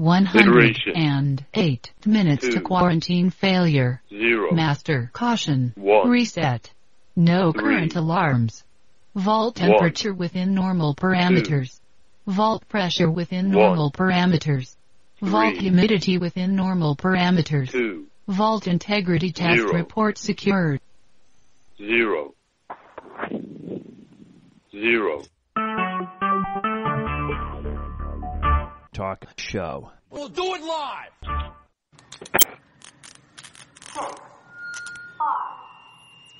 108 minutes to quarantine failure. 0. Master caution. 1. Reset. No 3. current alarms. Vault temperature within normal parameters. 2. Vault pressure within 1. normal parameters. 3. Vault humidity within normal parameters. 2. Vault integrity test 0. report secured. 0. 0. Talk show. We'll do it live. 6, 5,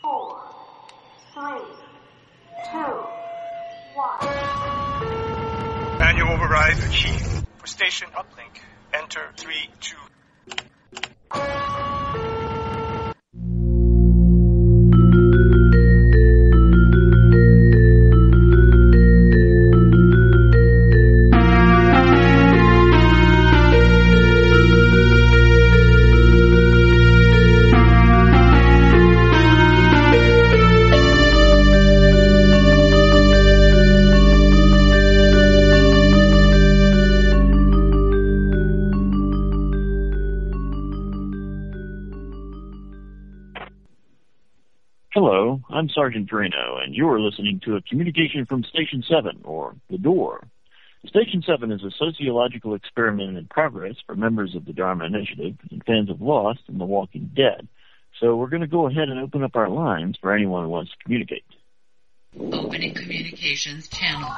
4, 3, 2, 1. Manual override achieved. For station uplink, enter 3, 2. Hello, I'm Sergeant Drano, and you're listening to a communication from Station 7, or The Door. Station 7 is a sociological experiment in progress for members of the Dharma Initiative and fans of Lost and The Walking Dead. So we're going to go ahead and open up our lines for anyone who wants to communicate. Opening communications channel.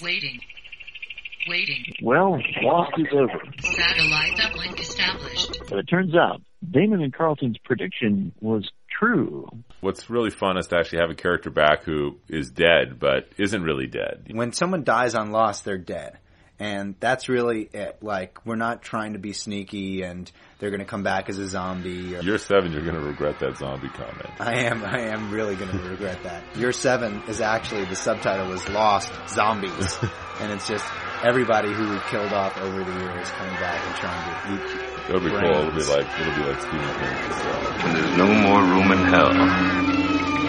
Waiting. Well, Lost is over. Satellite uplink established. But it turns out Damon and Carlton's prediction was true. What's really fun is to actually have a character back who is dead, but isn't really dead. When someone dies on Lost, they're dead. And that's really it. Like, we're not trying to be sneaky and they're going to come back as a zombie. Year 7, you're going to regret that zombie comment. I am really going to regret that. Year 7 is actually, the subtitle is Lost Zombies. And it's just everybody who we've killed off over the years coming back and trying to eat. It'll be cool. It'll be like Stephen King. When there's no more room in hell,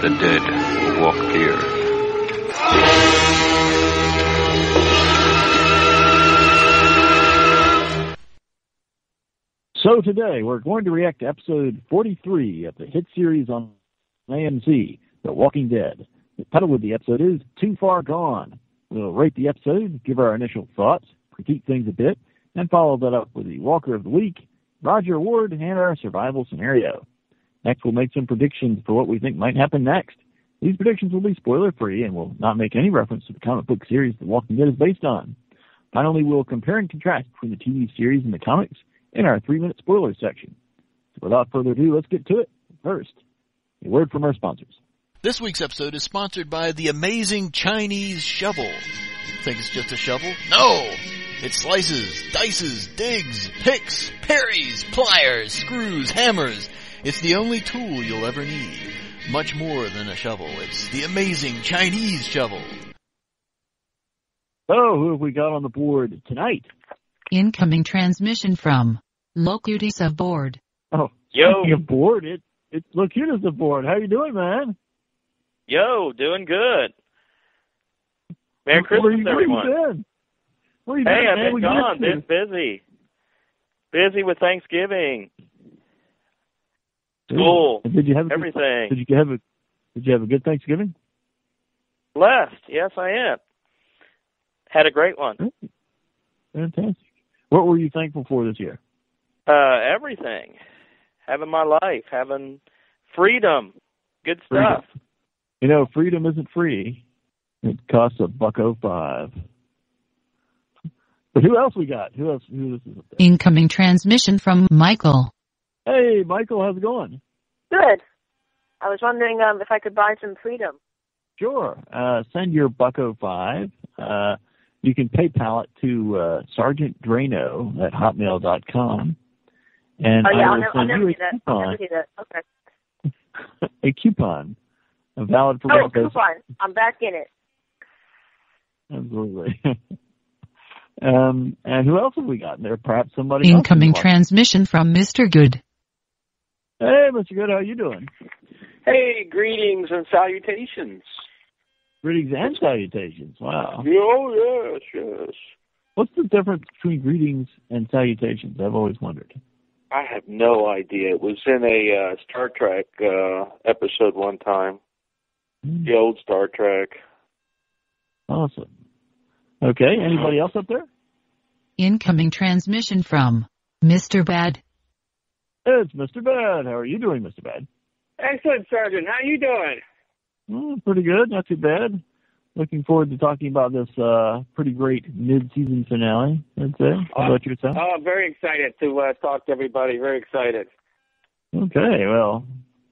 the dead will walk here. So today, we're going to react to episode 43 of the hit series on AMC, The Walking Dead. The title of the episode is Too Far Gone. We'll rate the episode, give our initial thoughts, critique things a bit, and follow that up with the Walker of the Week, Roger Award, and our survival scenario. Next, we'll make some predictions for what we think might happen next. These predictions will be spoiler-free and will not make any reference to the comic book series The Walking Dead is based on. Finally, we'll compare and contrast between the TV series and the comics in our 3-minute spoiler section. So without further ado, let's get to it. First, a word from our sponsors. This week's episode is sponsored by the amazing Chinese shovel. Think it's just a shovel? No! It slices, dices, digs, picks, parries, pliers, screws, hammers. It's the only tool you'll ever need. Much more than a shovel. It's the amazing Chinese shovel. So, who have we got on the board tonight? Incoming transmission from Locutus aboard. Oh, Yo. Aboard? It's Locutus aboard. How you doing, man? Yo, doing good. Merry Christmas, everyone. Where you Hey, been, I've man? been gone. Been busy. Busy with Thanksgiving. School. Did you have everything? Did you have a good Thanksgiving? Blessed. Yes, I am. Had a great one. Fantastic. What were you thankful for this year? Everything. Having my life. Having freedom. Good stuff. Freedom. You know, freedom isn't free. It costs $1.05. But who else we got? Who else is up there? Incoming transmission from Michael. Hey, Michael, how's it going? Good. I was wondering if I could buy some freedom. Sure. Send your $1.05. You can PayPal it to Sergeant Drano at hotmail.com. And I'll never do that. I'll never do that. Okay. A coupon. Valid for coupon. I'm back in it. Absolutely. And who else have we got there? Perhaps somebody Incoming transmission from Mr. Good. Hey, Mr. Good, how you doing? Hey, greetings and salutations. Greetings and salutations. Wow. Oh, yes. What's the difference between greetings and salutations? I've always wondered. I have no idea. It was in a Star Trek episode one time. The old Star Trek. Awesome. Okay, anybody else up there? Incoming transmission from Mr. Bad. It's Mr. Bad. How are you doing, Mr. Bad? Excellent, Sergeant. How you doing? Pretty good, not too bad. Looking forward to talking about this pretty great mid-season finale, I'd say. How about yourself? Oh, very excited to talk to everybody. Very excited. Okay, well,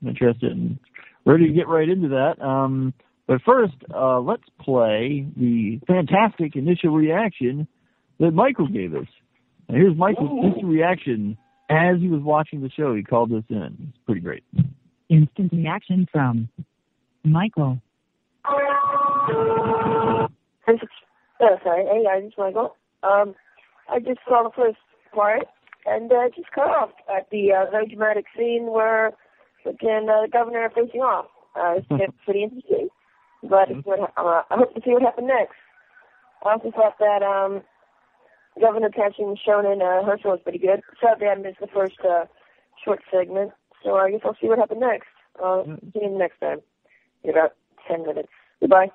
I'm interested and ready to get right into that. But first, let's play the fantastic initial reaction that Michael gave us. Now, here's Michael's instant reaction as he was watching the show. He called us in. It's pretty great. Instant reaction from Michael. Sorry. Hey guys, it's Michael. I just saw the first part and just cut off at the very dramatic scene where the governor are facing off. It's pretty interesting, but I hope to see what happened next. I also thought that Governor catching Shonen Herschel was pretty good. Sadly, I missed the first short segment, so I guess I'll see what happened next. See you next time in about 10 minutes. Goodbye.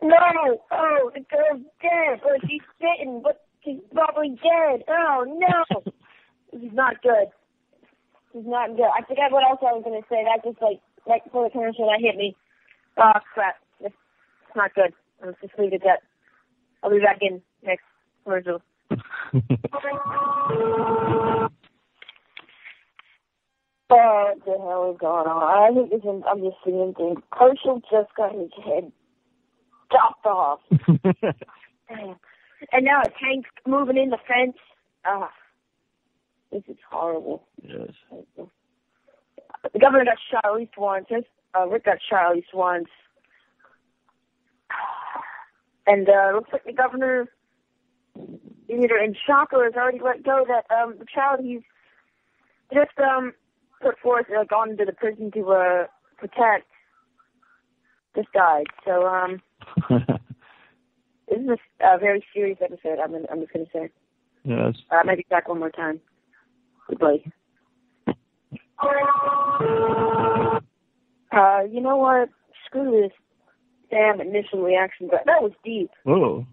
No! Oh, the girl's dead. Or she's bitten, but she's probably dead. Oh, no! This is not good. This is not good. I forgot what else I was going to say. That just, right before the commercial, that hit me. Oh, crap. It's not good. Let's just leave it at that. I'll be back in next commercial. Oh, what the hell is going on? I think I'm just seeing things. Herschel just got his head chopped off. And now a tank's moving in the fence. This is horrible. Yes. The governor got shot at least once. Rick got shot at least once. And looks like the governor, either in shock or has already let go that the child he's just put forth, gone into the prison to protect, just died. So this is a very serious episode. I'm just going to say. Yes. Maybe back one more time. Goodbye. You know what? Screw this damn initial reaction. But that was deep. Oh.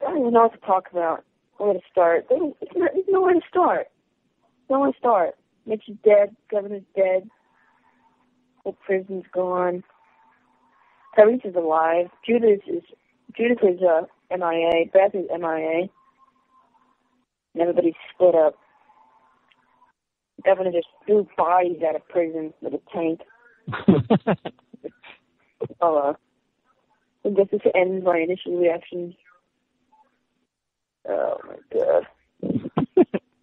I don't even know what to talk about. Where to start? There's nowhere to start. Nowhere to start. Mitch is dead. Governor's dead. The prison's gone. Tyrese is alive. Judith is MIA. Beth is MIA. And everybody's split up. The governor just threw bodies out of prison with a tank. I guess this ends my initial reaction. Oh my god.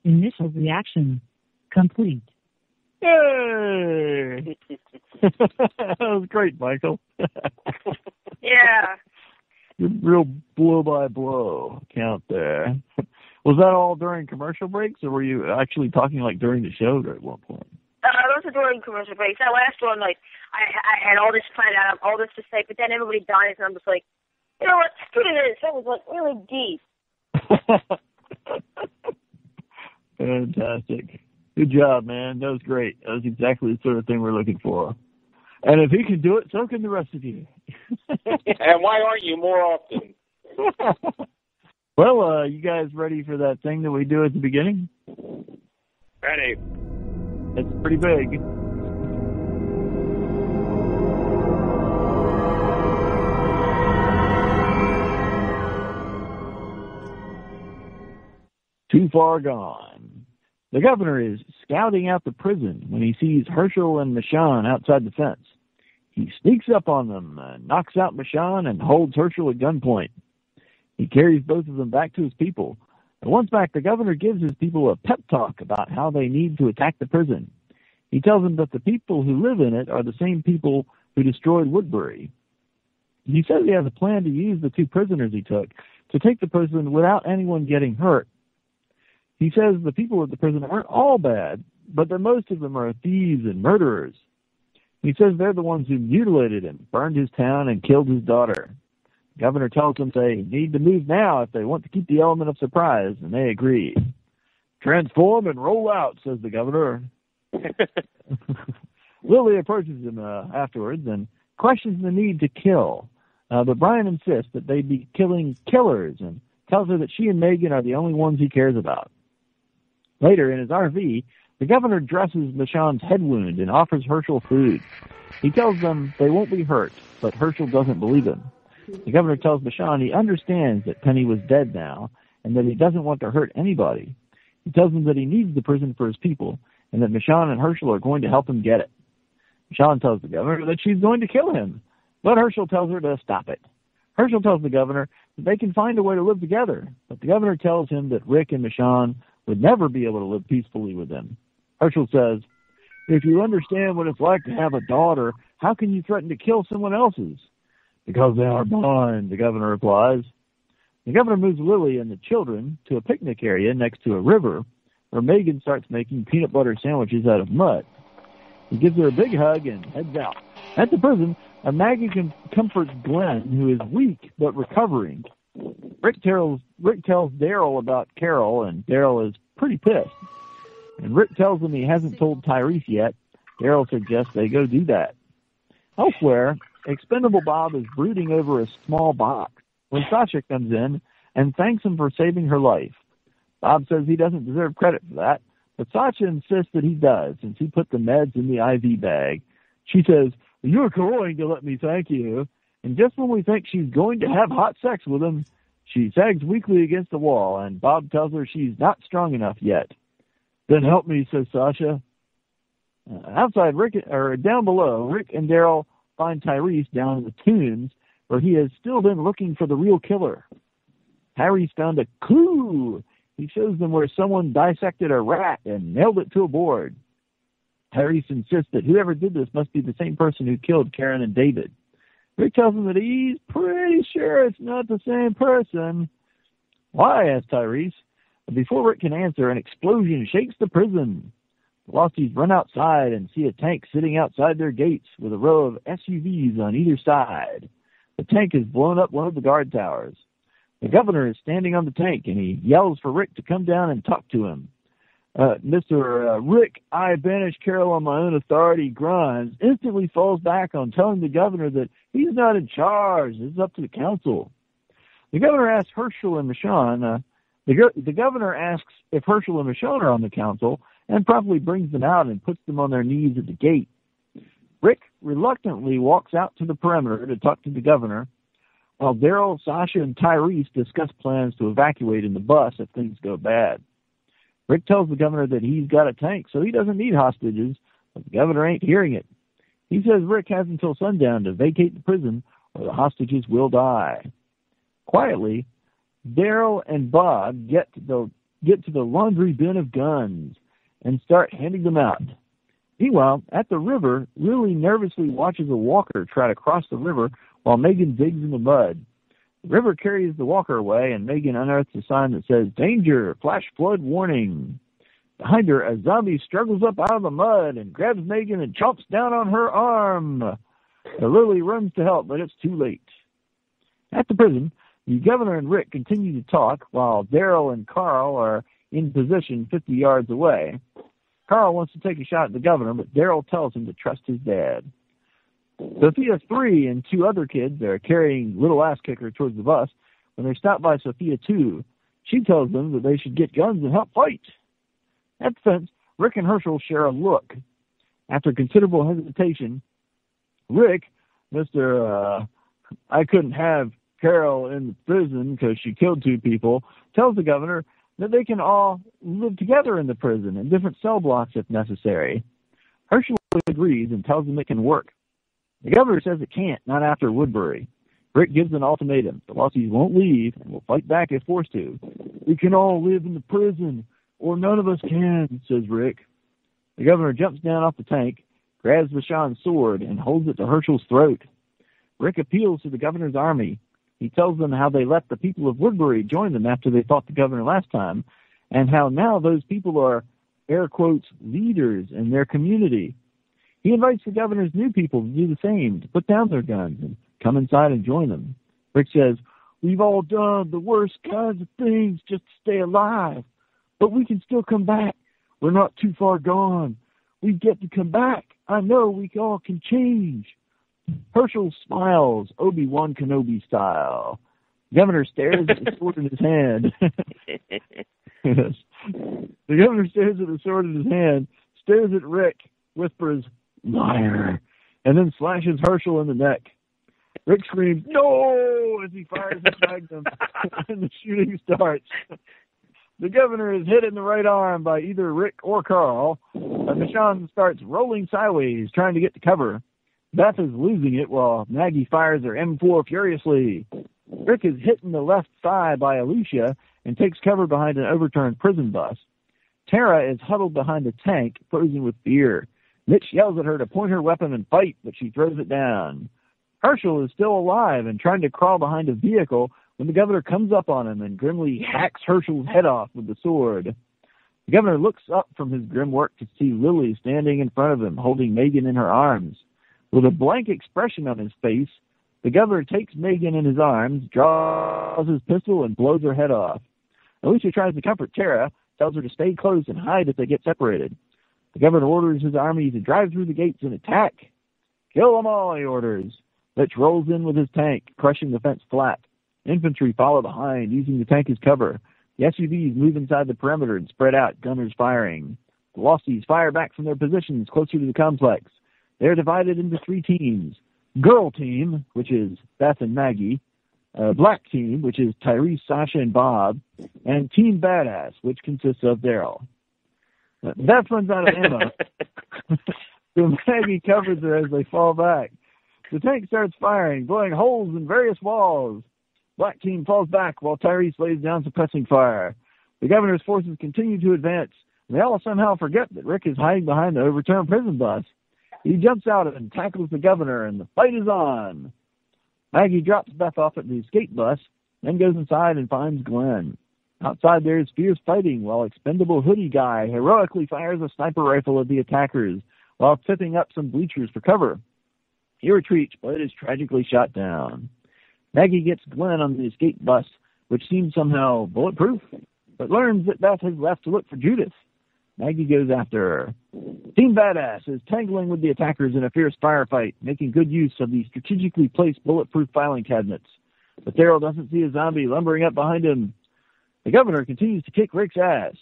Initial reaction complete. Yay! That was great, Michael. Yeah. Real blow-by-blow count there. Was that all during commercial breaks, or were you actually talking during the show at one point? Those were during commercial breaks. That last one, I had all this planned out, all this to say, but then everybody dies, and I'm just like, you know what, screw this. That was really deep. Fantastic. Good job, man. That was great. That was exactly the sort of thing we're looking for. And if he can do it, so can the rest of you. And why aren't you more often? Well, you guys ready for that thing that we do at the beginning? Ready. It's pretty big. Too far gone. The governor is scouting out the prison when he sees Herschel and Michonne outside the fence. He sneaks up on them, knocks out Michonne, and holds Herschel at gunpoint. He carries both of them back to his people. And once back, the governor gives his people a pep talk about how they need to attack the prison. He tells them that the people who live in it are the same people who destroyed Woodbury. He says he has a plan to use the two prisoners he took to take the prison without anyone getting hurt. He says the people at the prison aren't all bad, but that most of them are thieves and murderers. He says they're the ones who mutilated him, burned his town, and killed his daughter. The governor tells them they need to move now if they want to keep the element of surprise, and they agree. Transform and roll out, says the governor. Lily approaches him afterwards and questions the need to kill. But Brian insists that they be killing killers and tells her that she and Megan are the only ones he cares about. Later, in his RV, the governor dresses Michonne's head wound and offers Herschel food. He tells them they won't be hurt, but Herschel doesn't believe him. The governor tells Michonne he understands that Penny was dead now and that he doesn't want to hurt anybody. He tells him that he needs the prison for his people and that Michonne and Herschel are going to help him get it. Michonne tells the governor that she's going to kill him, but Herschel tells her to stop it. Herschel tells the governor that they can find a way to live together, but the governor tells him that Rick and Michonne would never be able to live peacefully with him. Herschel says, if you understand what it's like to have a daughter, how can you threaten to kill someone else's? Because they are mine, the governor replies. The governor moves Lily and the children to a picnic area next to a river where Megan starts making peanut butter sandwiches out of mud. He gives her a big hug and heads out. At the prison, Maggie comforts Glenn, who is weak but recovering. Rick tells Daryl about Carol, and Daryl is pretty pissed. And Rick tells him he hasn't told Tyrese yet. Daryl suggests they go do that. Elsewhere, Expendable Bob is brooding over a small box when Sasha comes in and thanks him for saving her life. Bob says he doesn't deserve credit for that, but Sasha insists that he does, since he put the meds in the IV bag. She says, you're going to let me thank you. And just when we think she's going to have hot sex with him, she sags weakly against the wall, and Bob tells her she's not strong enough yet. Then help me, says Sasha. Outside, down below, Rick and Daryl find Tyrese down in the tombs, where he has still been looking for the real killer. Tyrese found a clue. He shows them where someone dissected a rat and nailed it to a board. Tyrese insists that whoever did this must be the same person who killed Karen and David. Rick tells him that he's pretty sure it's not the same person. Why? Asks Tyrese. But before Rick can answer, an explosion shakes the prison. The Losties run outside and see a tank sitting outside their gates with a row of SUVs on either side. The tank has blown up one of the guard towers. The governor is standing on the tank, and he yells for Rick to come down and talk to him. Mr. Rick, I banish Carol on my own authority, Grimes, instantly falls back on telling the governor that he's not in charge. This is up to the council. The governor asks Herschel and Michonne, the governor asks if Herschel and Michonne are on the council and promptly brings them out and puts them on their knees at the gate. Rick reluctantly walks out to the perimeter to talk to the governor, while Daryl, Sasha, and Tyrese discuss plans to evacuate in the bus if things go bad. Rick tells the governor that he's got a tank, so he doesn't need hostages, but the governor ain't hearing it. He says Rick has until sundown to vacate the prison, or the hostages will die. Quietly, Daryl and Bob get to the laundry bin of guns and start handing them out. Meanwhile, at the river, Lily nervously watches a walker try to cross the river while Megan digs in the mud. The river carries the walker away, and Megan unearths a sign that says, danger, flash flood warning. Behind her, a zombie struggles up out of the mud and grabs Megan and chomps down on her arm. Lily runs to help, but it's too late. At the prison, the governor and Rick continue to talk while Daryl and Carl are in position 50 yards away. Carl wants to take a shot at the governor, but Daryl tells him to trust his dad. Sophia 3 and 2 other kids are carrying little ass kicker towards the bus when they stop by Sophia 2. She tells them that they should get guns and help fight. At the fence, Rick and Herschel share a look. After considerable hesitation, Rick, Mr. I couldn't have Carol in the prison because she killed 2 people, tells the governor that they can all live together in the prison in different cell blocks if necessary. Herschel agrees and tells them it can work. The governor says it can't, not after Woodbury. Rick gives an ultimatum. The Losties won't leave and will fight back if forced to. We can all live in the prison, or none of us can, says Rick. The governor jumps down off the tank, grabs Michonne's sword, and holds it to Herschel's throat. Rick appeals to the governor's army. He tells them how they let the people of Woodbury join them after they fought the governor last time, and how now those people are, air quotes, leaders in their community. He invites the governor's new people to do the same, to put down their guns and come inside and join them. Rick says, "We've all done the worst kinds of things just to stay alive, but we can still come back. We're not too far gone. We get to come back. I know we all can change." Herschel smiles, Obi-Wan Kenobi style. The governor stares at the sword in his hand. Yes. The governor stares at the sword in his hand, stares at Rick, whispers, "Liar," and then slashes Herschel in the neck. Rick screams, "No!" as he fires his magnum, and the shooting starts. The governor is hit in the right arm by either Rick or Carl, and Michonne starts rolling sideways, trying to get to cover. Beth is losing it while Maggie fires her M4 furiously. Rick is hit in the left thigh by Alicia and takes cover behind an overturned prison bus. Tara is huddled behind a tank, frozen with fear. Mitch yells at her to point her weapon and fight, but she throws it down. Herschel is still alive and trying to crawl behind a vehicle when the governor comes up on him and grimly hacks Herschel's head off with the sword. The governor looks up from his grim work to see Lily standing in front of him, holding Megan in her arms. With a blank expression on his face, the governor takes Megan in his arms, draws his pistol, and blows her head off. Alicia tries to comfort Tara, tells her to stay close and hide if they get separated. The governor orders his army to drive through the gates and attack. "Kill them all," he orders. Mitch rolls in with his tank, crushing the fence flat. Infantry follow behind, using the tank as cover. The SUVs move inside the perimeter and spread out, gunners firing. The Losties fire back from their positions closer to the complex. They're divided into 3 teams. Girl team, which is Beth and Maggie. Black team, which is Tyrese, Sasha, and Bob. And Team Badass, which consists of Daryl. Beth runs out of ammo. So Maggie covers her as they fall back. The tank starts firing, blowing holes in various walls. Black team falls back while Tyrese lays down suppressing fire. The governor's forces continue to advance, and they all somehow forget that Rick is hiding behind the overturned prison bus. He jumps out and tackles the governor, and the fight is on. Maggie drops Beth off at the escape bus, then goes inside and finds Glenn. Outside there is fierce fighting while expendable hoodie guy heroically fires a sniper rifle at the attackers while tipping up some bleachers for cover. He retreats, but is tragically shot down. Maggie gets Glenn on the escape bus, which seems somehow bulletproof, but learns that Beth has left to look for Judith. Maggie goes after her. Team Badass is tangling with the attackers in a fierce firefight, making good use of the strategically placed bulletproof filing cabinets. But Daryl doesn't see a zombie lumbering up behind him. The governor continues to kick Rick's ass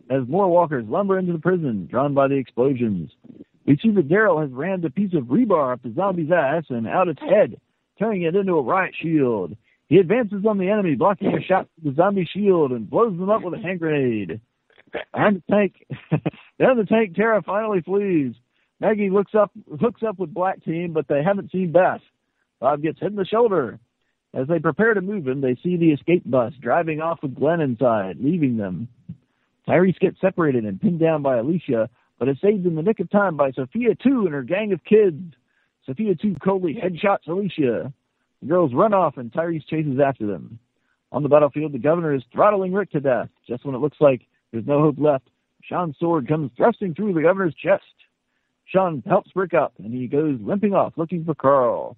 as more walkers lumber into the prison, drawn by the explosions. We see that Daryl has rammed a piece of rebar up the zombie's ass and out its head, turning it into a riot shield. He advances on the enemy, blocking a shot with the zombie shield, and blows them up with a hand grenade. Down the tank, Tara finally flees. Maggie hooks up with Black Team, but they haven't seen Beth. Bob gets hit in the shoulder. As they prepare to move him, they see the escape bus driving off with Glenn inside, leaving them. Tyrese gets separated and pinned down by Alicia, but is saved in the nick of time by Sophia 2 and her gang of kids. Sophia 2 coldly headshots Alicia. The girls run off and Tyrese chases after them. On the battlefield, the governor is throttling Rick to death. Just when it looks like there's no hope left, Sean's sword comes thrusting through the governor's chest. Sean helps Rick up, and he goes limping off, looking for Carl.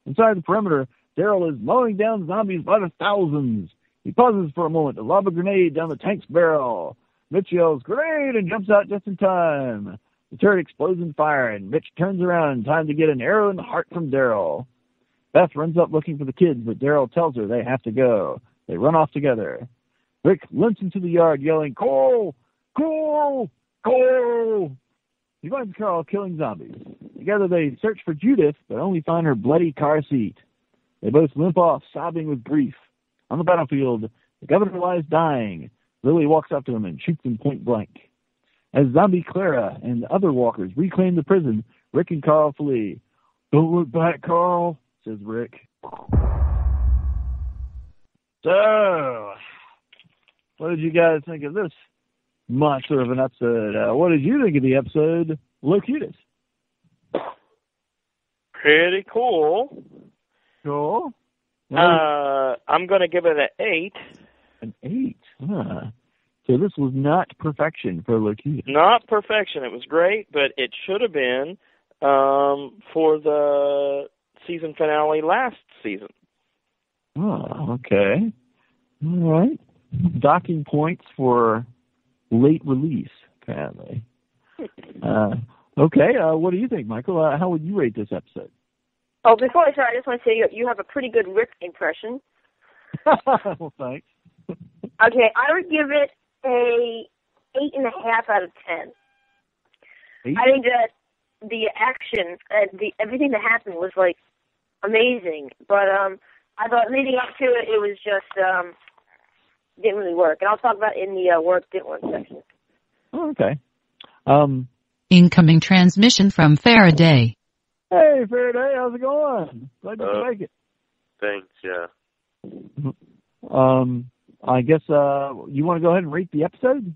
Inside the perimeter, Daryl is mowing down zombies by the thousands. He pauses for a moment to lob a grenade down the tank's barrel. Mitch yells, "Grenade!" and jumps out just in time. The turret explodes in fire, and Mitch turns around in time to get an arrow in the heart from Daryl. Beth runs up looking for the kids, but Daryl tells her they have to go. They run off together. Rick limps into the yard yelling, "Cole! Cole! Cole!" He finds Carl killing zombies. Together they search for Judith, but only find her bloody car seat. They both limp off, sobbing with grief. On the battlefield, the governor lies dying. Lily walks up to him and shoots him point blank. As zombie Clara and other walkers reclaim the prison, Rick and Carl flee. "Don't look back, Carl," says Rick. So, what did you guys think of this monster of an episode? What did you think of the episode Locutus? Pretty cool. Cool. I'm going to give it an 8. An 8? Huh. So this was not perfection for Locutus. Not perfection. It was great, but it should have been for the season finale last season. Oh, okay. All right. Docking points for late release, apparently. Okay, what do you think, Michael? How would you rate this episode? Oh, before I start, I just want to say you have a pretty good Rick impression. Well, thanks. Okay, I would give it a 8.5 out of 10. 8? I think that the action, everything that happened was like amazing, but I thought leading up to it, it was just didn't really work, and I'll talk about it in the work didn't work section. Oh, okay. Incoming transmission from Faraday. Hey, Faraday, how's it going? Glad you could make it. Thanks, yeah. I guess you want to go ahead and rate the episode?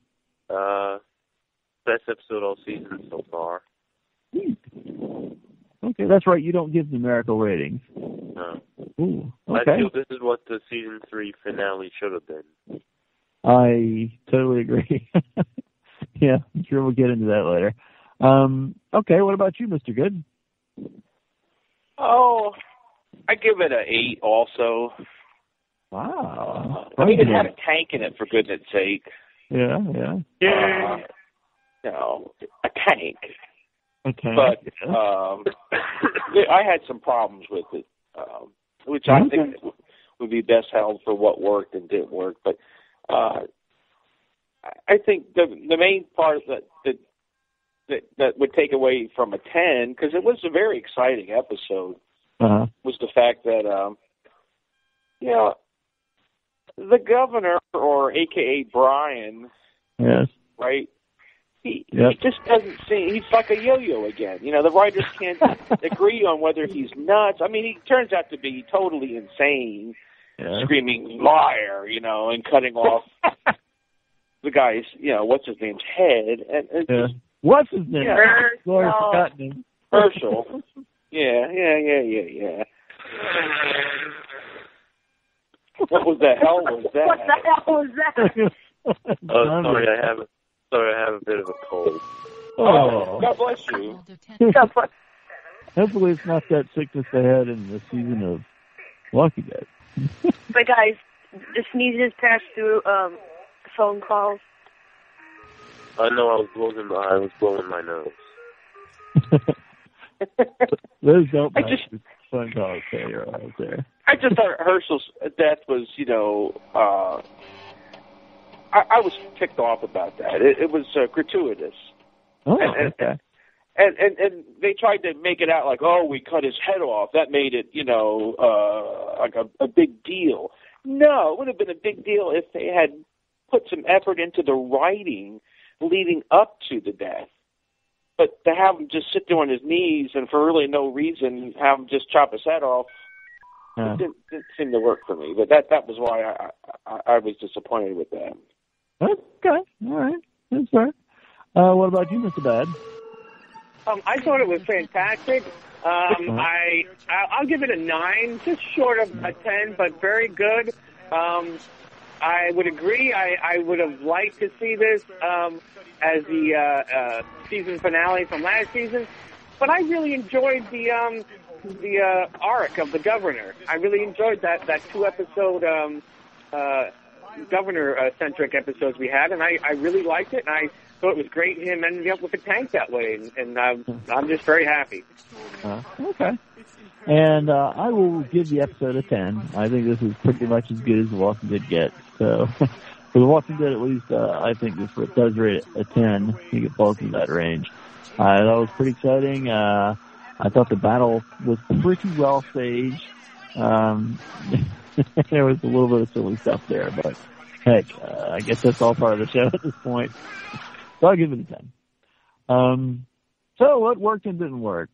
Best episode all season so far. Okay, that's right. You don't give numerical ratings. No. Ooh, okay. I feel this is what the season 3 finale should have been. I totally agree. Yeah, I'm sure we'll get into that later. Okay, what about you, Mr. Good? Oh, I give it an 8 also. Wow. I mean, it had a tank in it, for goodness sake. Yeah. A tank. Okay. But I had some problems with it, which I think would be best held for what worked and didn't work. But I think the main part that would take away from a 10, because it was a very exciting episode, was the fact that the governor, or AKA Brian, yes, right? He just doesn't seem, he's like a yo-yo again. The writers can't agree on whether he's nuts. I mean, he turns out to be totally insane, screaming liar, and cutting off the guy's, what's his name's head. And just, what's his name? Herschel. Yeah. What the hell was that? What the hell was that? Sorry, I have a bit of a cold. Oh, God bless you. Hopefully it's not that sickness they had in the season of Walking Dead. But guys, the sneezes passed through phone calls. I know I was blowing my nose. Those don't pass through phone calls, so you're right there. I just thought Herschel's death was, I was ticked off about that. It was gratuitous. Oh, okay. And they tried to make it out like, we cut his head off. That made it, like a big deal. No, it would have been a big deal if they had put some effort into the writing leading up to the death. But to have him just sit there on his knees and for really no reason have him just chop his head off, it didn't seem to work for me. But that was why I was disappointed with that. Okay, all right. That's fair. What about you, Mr. Bad? I thought it was fantastic. I'll give it a 9, just short of a 10, but very good. I would agree. I would have liked to see this as the season finale from last season, but I really enjoyed the arc of the governor. I really enjoyed that 2-episode governor-centric episodes we had, and I really liked it, and I thought it was great him ending up with a tank that way, and I'm just very happy. Okay. And I will give the episode a 10. I think this is pretty much as good as The Walking Dead gets. So for The Walking Dead, at least, I think this does rate a 10. I think it falls in that range. That was pretty exciting. I thought the battle was pretty well staged. There was a little bit of silly stuff there, but heck, I guess that's all part of the show at this point. So I'll give it a 10. So what worked and didn't work?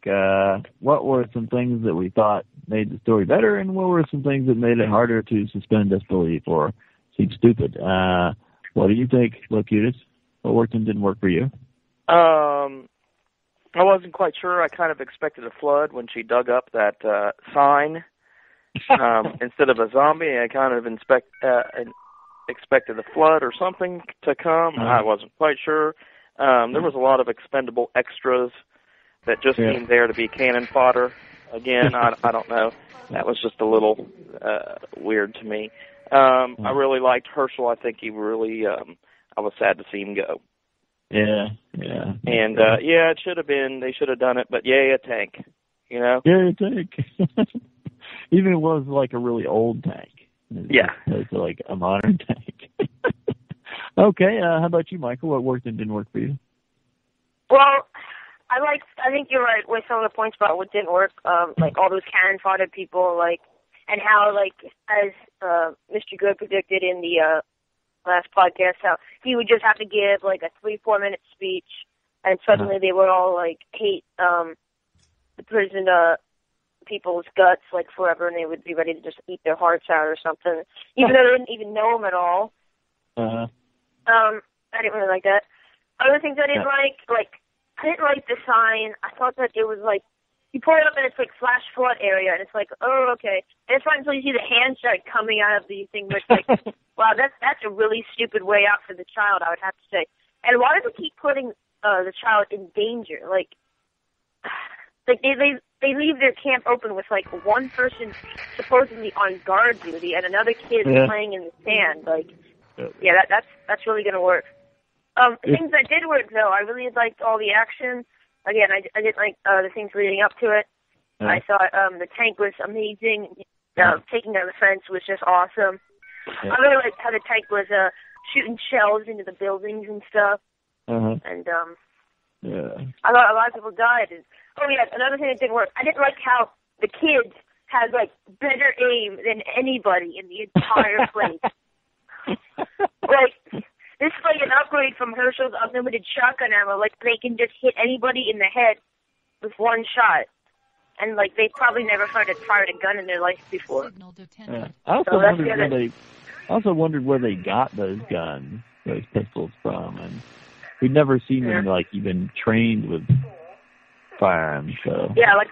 What were some things that we thought made the story better, and what were some things that made it harder to suspend disbelief or seem stupid? What do you think, Locutus? What worked and didn't work for you? I wasn't quite sure. I kind of expected a flood when she dug up that sign. Instead of a zombie, I kind of expected a flood or something to come. I wasn't quite sure. There was a lot of expendable extras that just seemed there to be cannon fodder. Again, I don't know. That was just a little weird to me. I really liked Herschel. I think he really, I was sad to see him go. Yeah. And, it should have been, they should have done it, but yay, a tank, you know? Yeah, a tank. Even it was like a really old tank. Yeah. It's like a modern tank. Okay, how about you, Michael? What worked and didn't work for you? Well, I think you're right with some of the points about what didn't work, like all those cannon fodder people, like, and how, like, as Mr. Good predicted in the last podcast, how he would just have to give, like, a 3-4 minute speech, and suddenly they would all, like, hate the prison people's guts, like, forever, and they would be ready to just eat their hearts out or something, even though they didn't even know him at all. I didn't really like that. Other things I didn't like, I didn't like the sign. I thought that it was like, you pull it up and it's like flash flood area, and it's like, oh, okay. And it's not until you see the hand start coming out of the thing, but it's like, wow, that's a really stupid way out for the child, I would have to say. And why do they keep putting the child in danger? Like they leave their camp open with like one person supposedly on guard duty and another kid playing in the sand. Like, that's really gonna work. Things that did work though, I really liked all the action. Again, I didn't like the things leading up to it. I thought the tank was amazing. Taking down the fence was just awesome. I really liked how the tank was shooting shells into the buildings and stuff. And I thought a lot of people died. And, another thing that didn't work. I didn't like how the kids had like better aim than anybody in the entire place. Like, this is like an upgrade from Herschel's unlimited shotgun ammo. Like, they can just hit anybody in the head with one shot. And, like, they probably never fired a gun in their life before. I also wondered where they got those guns, those pistols from. And we'd never seen them, like, even trained with firearms. So. Yeah, like...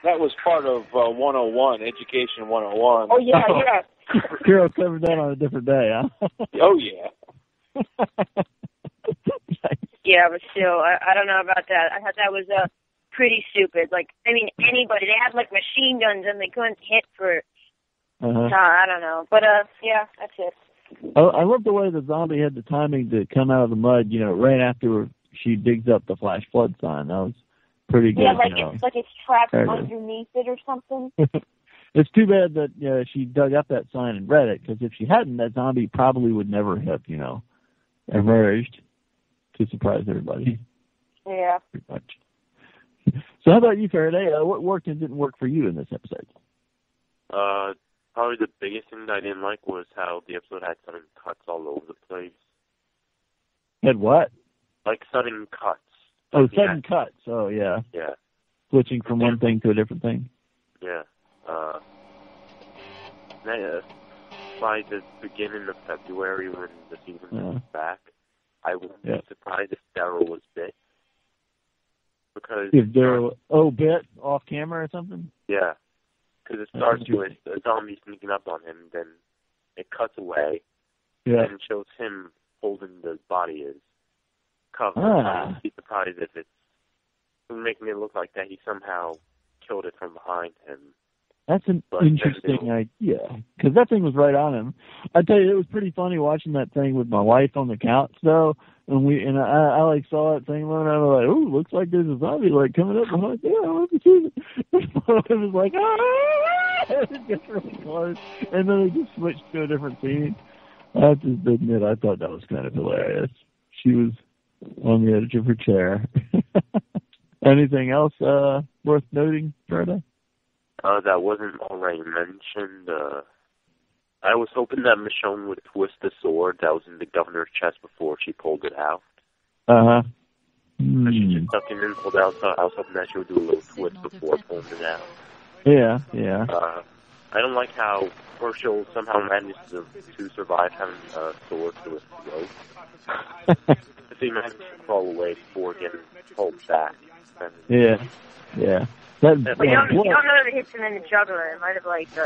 that was part of 101, Education 101. Oh, yeah. Kiro covered that on a different day, huh? Oh, yeah. Yeah, but still, I don't know about that. I thought that was pretty stupid. Like, I mean, anybody. They had, like, machine guns and they couldn't hit for... I don't know. But, that's it. I love the way the zombie had the timing to come out of the mud, right after she digs up the flash flood sign. That was pretty good. Yeah, it's trapped underneath it or something. It's too bad that she dug up that sign and read it, because if she hadn't, that zombie probably would never have, emerged to surprise everybody. Yeah. Pretty much. So how about you, Faraday? What worked and didn't work for you in this episode? Probably the biggest thing that I didn't like was how the episode had sudden cuts all over the place. Had what? Like sudden cuts. Oh, sudden cuts. Oh, yeah. Yeah. Switching from one thing to a different thing. Yeah. By the beginning of February, when the season comes back, I wouldn't be surprised if Daryl was bit. Because if Daryl, bit off camera or something? Yeah. Because it starts with a zombie sneaking up on him, then it cuts away, and shows him holding the body as cover. I wouldn't be surprised if it's making it look like that he somehow killed it from behind him. That's an interesting idea, because that thing was right on him. I tell you, it was pretty funny watching that thing with my wife on the couch, though. And I like saw that thing, and I was like, "Ooh, looks like there's a zombie like coming up." I'm like, "Yeah, I want to see it." It was like, it gets really close, and then it just switched to a different scene. I have to admit, I thought that was kind of hilarious. She was on the edge of her chair. Anything else worth noting, Faraday? That wasn't already mentioned. I was hoping that Michonne would twist the sword that was in the governor's chest before she pulled it out. She just stuck it in and pulled it out, so I was hoping that she would do a little twist before pulling it out. Yeah. I don't like how Herschel somehow managed to survive having a sword through his throat. If he managed to crawl away before getting pulled back. Yeah. But you don't know if it hits him in the jugular. It might have,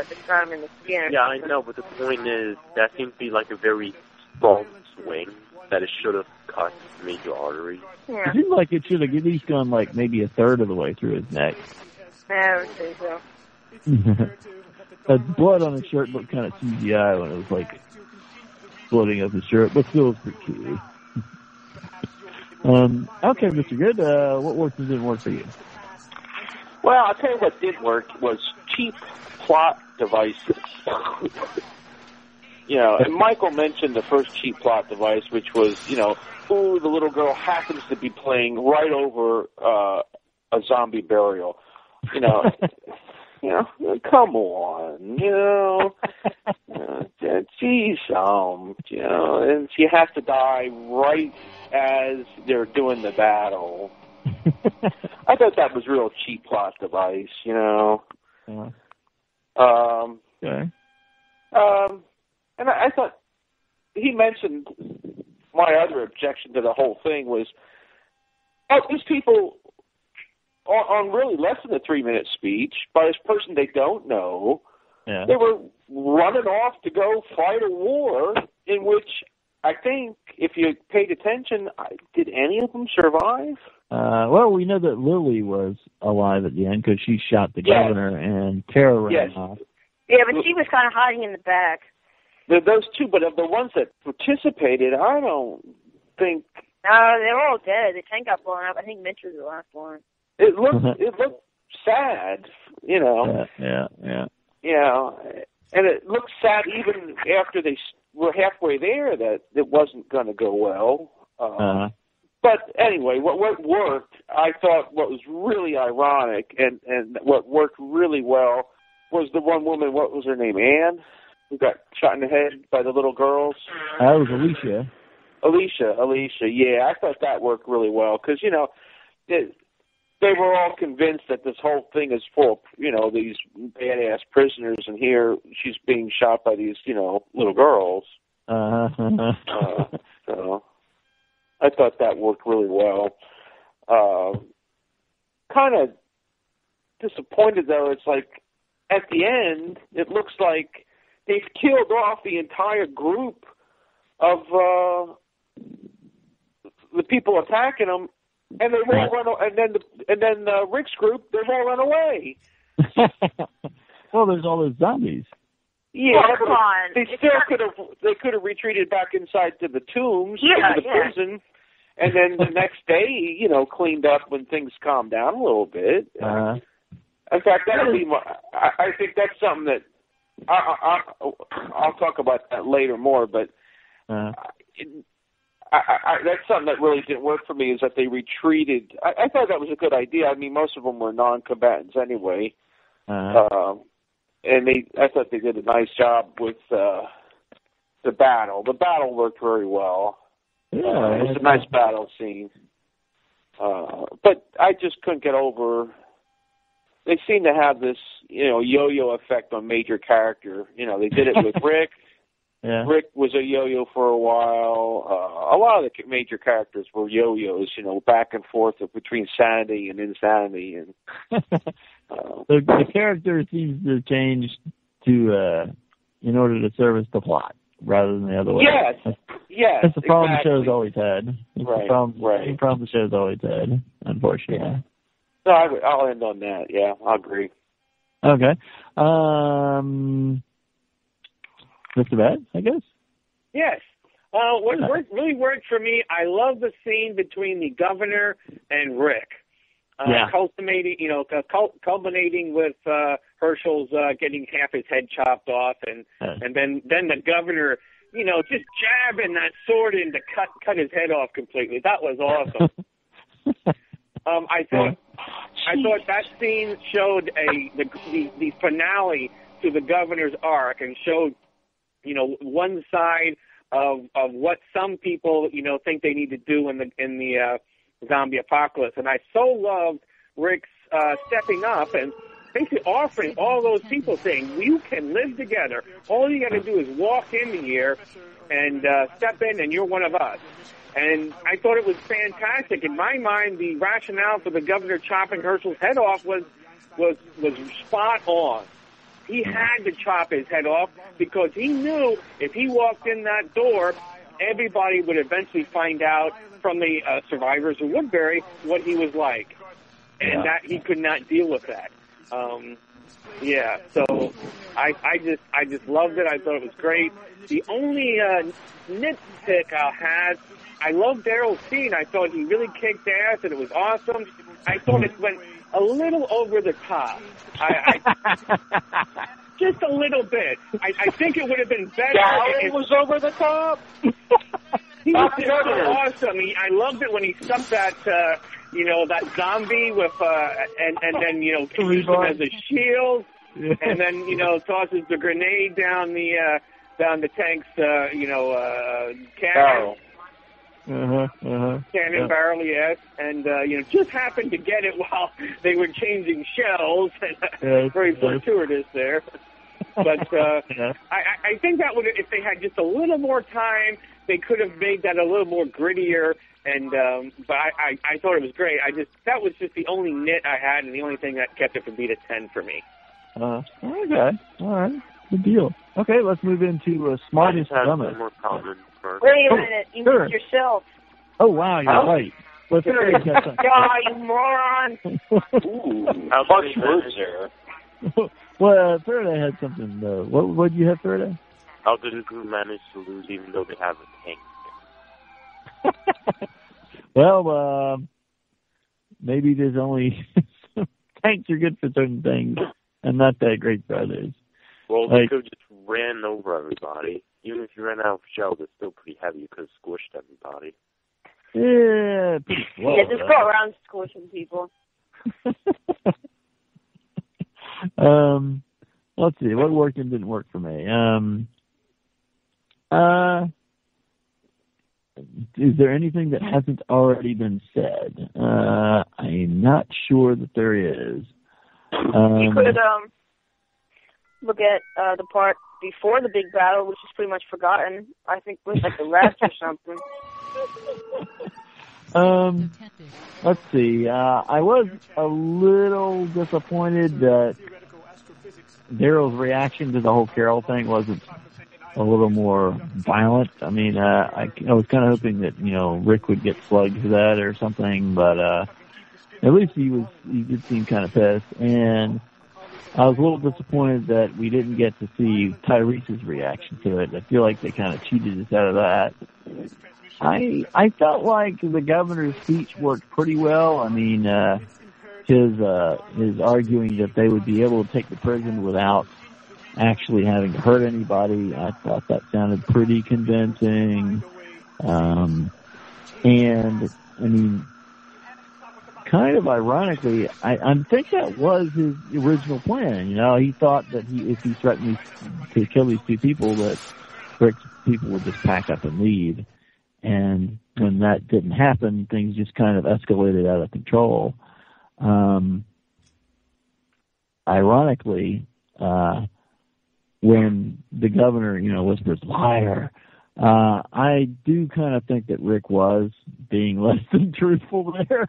just got him in the skin. Yeah, I know, but the point is, that seems to be like a very strong swing that it should have cut major arteries. Yeah. It seems like it should have at least gone like maybe a third of the way through his neck. I would say so. That blood on his shirt looked kind of CGI when it was like floating up his shirt, but still was pretty cute. Okay, Mr. Good, what worked and didn't work for you? Well, I'll tell you what did work was cheap plot devices. And Michael mentioned the first cheap plot device, which was, the little girl happens to be playing right over a zombie burial. Come on, geez, and she has to die right as they're doing the battle. I thought that was a real cheap plot device, Okay. And I thought he mentioned my other objection to the whole thing was, these people on really less than a 3-minute speech by this person they don't know. Yeah. They were running off to go fight a war in which I think, if you paid attention, did any of them survive? Well, we know that Lily was alive at the end because she shot the governor and Tara ran off. Yeah, but she was kind of hiding in the back. Those two, but of the ones that participated, I don't think... they're all dead. The tank got blown up. I think Mitch was the last one. It looked sad, Yeah. And it looked sad even after they were halfway there that it wasn't going to go well. But anyway, what worked, I thought what was really ironic and what worked really well was the one woman, what was her name, Anne, who got shot in the head by the little girls. That was Alicia. Alicia, yeah, I thought that worked really well because, they were all convinced that this whole thing is full of, these badass prisoners, and here she's being shot by these, little girls. So I thought that worked really well. Kind of disappointed, though. It's like, at the end, it looks like they've killed off the entire group of the people attacking them. And they all run, and then Rick's group, they've all run away. Well, there's all those zombies. Yeah, come on. They could have retreated back inside to the tombs, into the prison, and then the next day, cleaned up when things calmed down a little bit. In fact, that would be. I think that's something that I'll talk about that later more, but. That's something that really didn't work for me, is that they retreated. I thought that was a good idea. I mean, most of them were non-combatants anyway. And I thought they did a nice job with the battle. The battle worked very well. It was a nice battle scene. But I just couldn't get over... They seem to have this, yo-yo effect on major character. They did it with Rick. Yeah. Rick was a yo-yo for a while. A lot of the major characters were yo-yos, back and forth between sanity and insanity. And the character seems to change to in order to service the plot rather than the other way. Yes, that's the problem exactly. the show's always had. It's the problem the show's always had, unfortunately. Yeah. No, I'll end on that. Yeah, I agree. Okay. That's bad, I guess. Yes. What really worked for me, I love the scene between the governor and Rick. Culminating with Herschel's getting half his head chopped off, and then the governor, just jabbing that sword in to cut his head off completely. That was awesome. I thought that scene showed the finale to the governor's arc, and showed one side of what some people think they need to do in the zombie apocalypse. And I so loved Rick's stepping up and basically offering all those people, saying, you can live together. All you got to do is walk in here and step in, and you're one of us. And I thought it was fantastic. In my mind, the rationale for the governor chopping Herschel's head off was spot on. He had to chop his head off because he knew if he walked in that door, everybody would eventually find out from the survivors of Woodbury what he was like, and that he could not deal with that. So I just loved it. I thought it was great. The only nitpick I had, I loved Daryl's scene. I thought he really kicked ass, and it was awesome. I thought it went a little over the top. Just a little bit. I think it would have been better if it was over the top. He was just so awesome. I loved it when he stuck that, that zombie with, and then, uses him as a shield, and then, tosses the grenade down the tank's, cannon. Cannon barrel, yes, and just happened to get it while they were changing shells. Very fortuitous there. But I think that would, if they had just a little more time, they could have made that a little more grittier. And but I thought it was great. That was just the only nit I had, and the only thing that kept it from being a 10 for me. Okay, all right, good deal. Okay, let's move into smartest dumbest. More comments first. Wait a minute, you missed yourself. Oh wow, you're right. Let's God, you moron! How much words there? Well, Faraday had something. What did you have, Faraday? How did the crew manage to lose even though they have a tank? Well, maybe there's only tanks are good for certain things, and not that great for others. Well, they could have just ran over everybody. Even if you ran out of shells, it's still pretty heavy. You could have squished everybody. Yeah, pretty slow. Yeah, just go around squishing people. Let's see. What worked and didn't work for me? Is there anything that hasn't already been said? I'm not sure that there is. You could look at the part before the big battle, which is pretty much forgotten. I think it was like the rest or something. Let's see. I was a little disappointed that Daryl's reaction to the whole Carol thing wasn't a little more violent. I mean, I was kind of hoping that, Rick would get slugged for that or something, but at least he did seem kind of pissed. And I was a little disappointed that we didn't get to see Tyrese's reaction to it. I feel like they kind of cheated us out of that. I felt like the governor's speech worked pretty well. I mean, his arguing that they would be able to take the prison without actually having to hurt anybody, I thought that sounded pretty convincing. And I mean, kind of ironically, I think that was his original plan. He thought that if he threatened to kill these two people, that Rick's people would just pack up and leave. And when that didn't happen, things just kind of escalated out of control. Ironically, when the governor, whispers, liar, I do kind of think that Rick was being less than truthful there.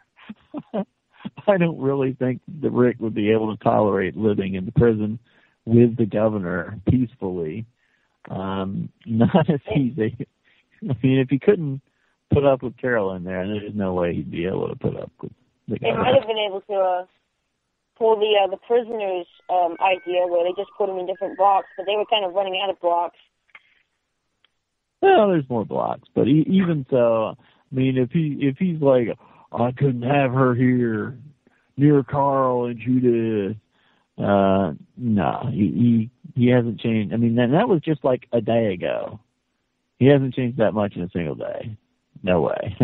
I don't really think that Rick would be able to tolerate living in the prison with the governor peacefully. Not as easy. I mean, if he couldn't put up with Carol in there, there's no way he'd be able to put up with the governor. They might have been able to pull the prisoners' idea where they just put them in different blocks, but they were kind of running out of blocks. Well, there's more blocks, but even so, I mean, if he's like, I couldn't have her here near Carl and Judith, no, he hasn't changed. I mean, that was just like a day ago. He hasn't changed that much in a single day. No way.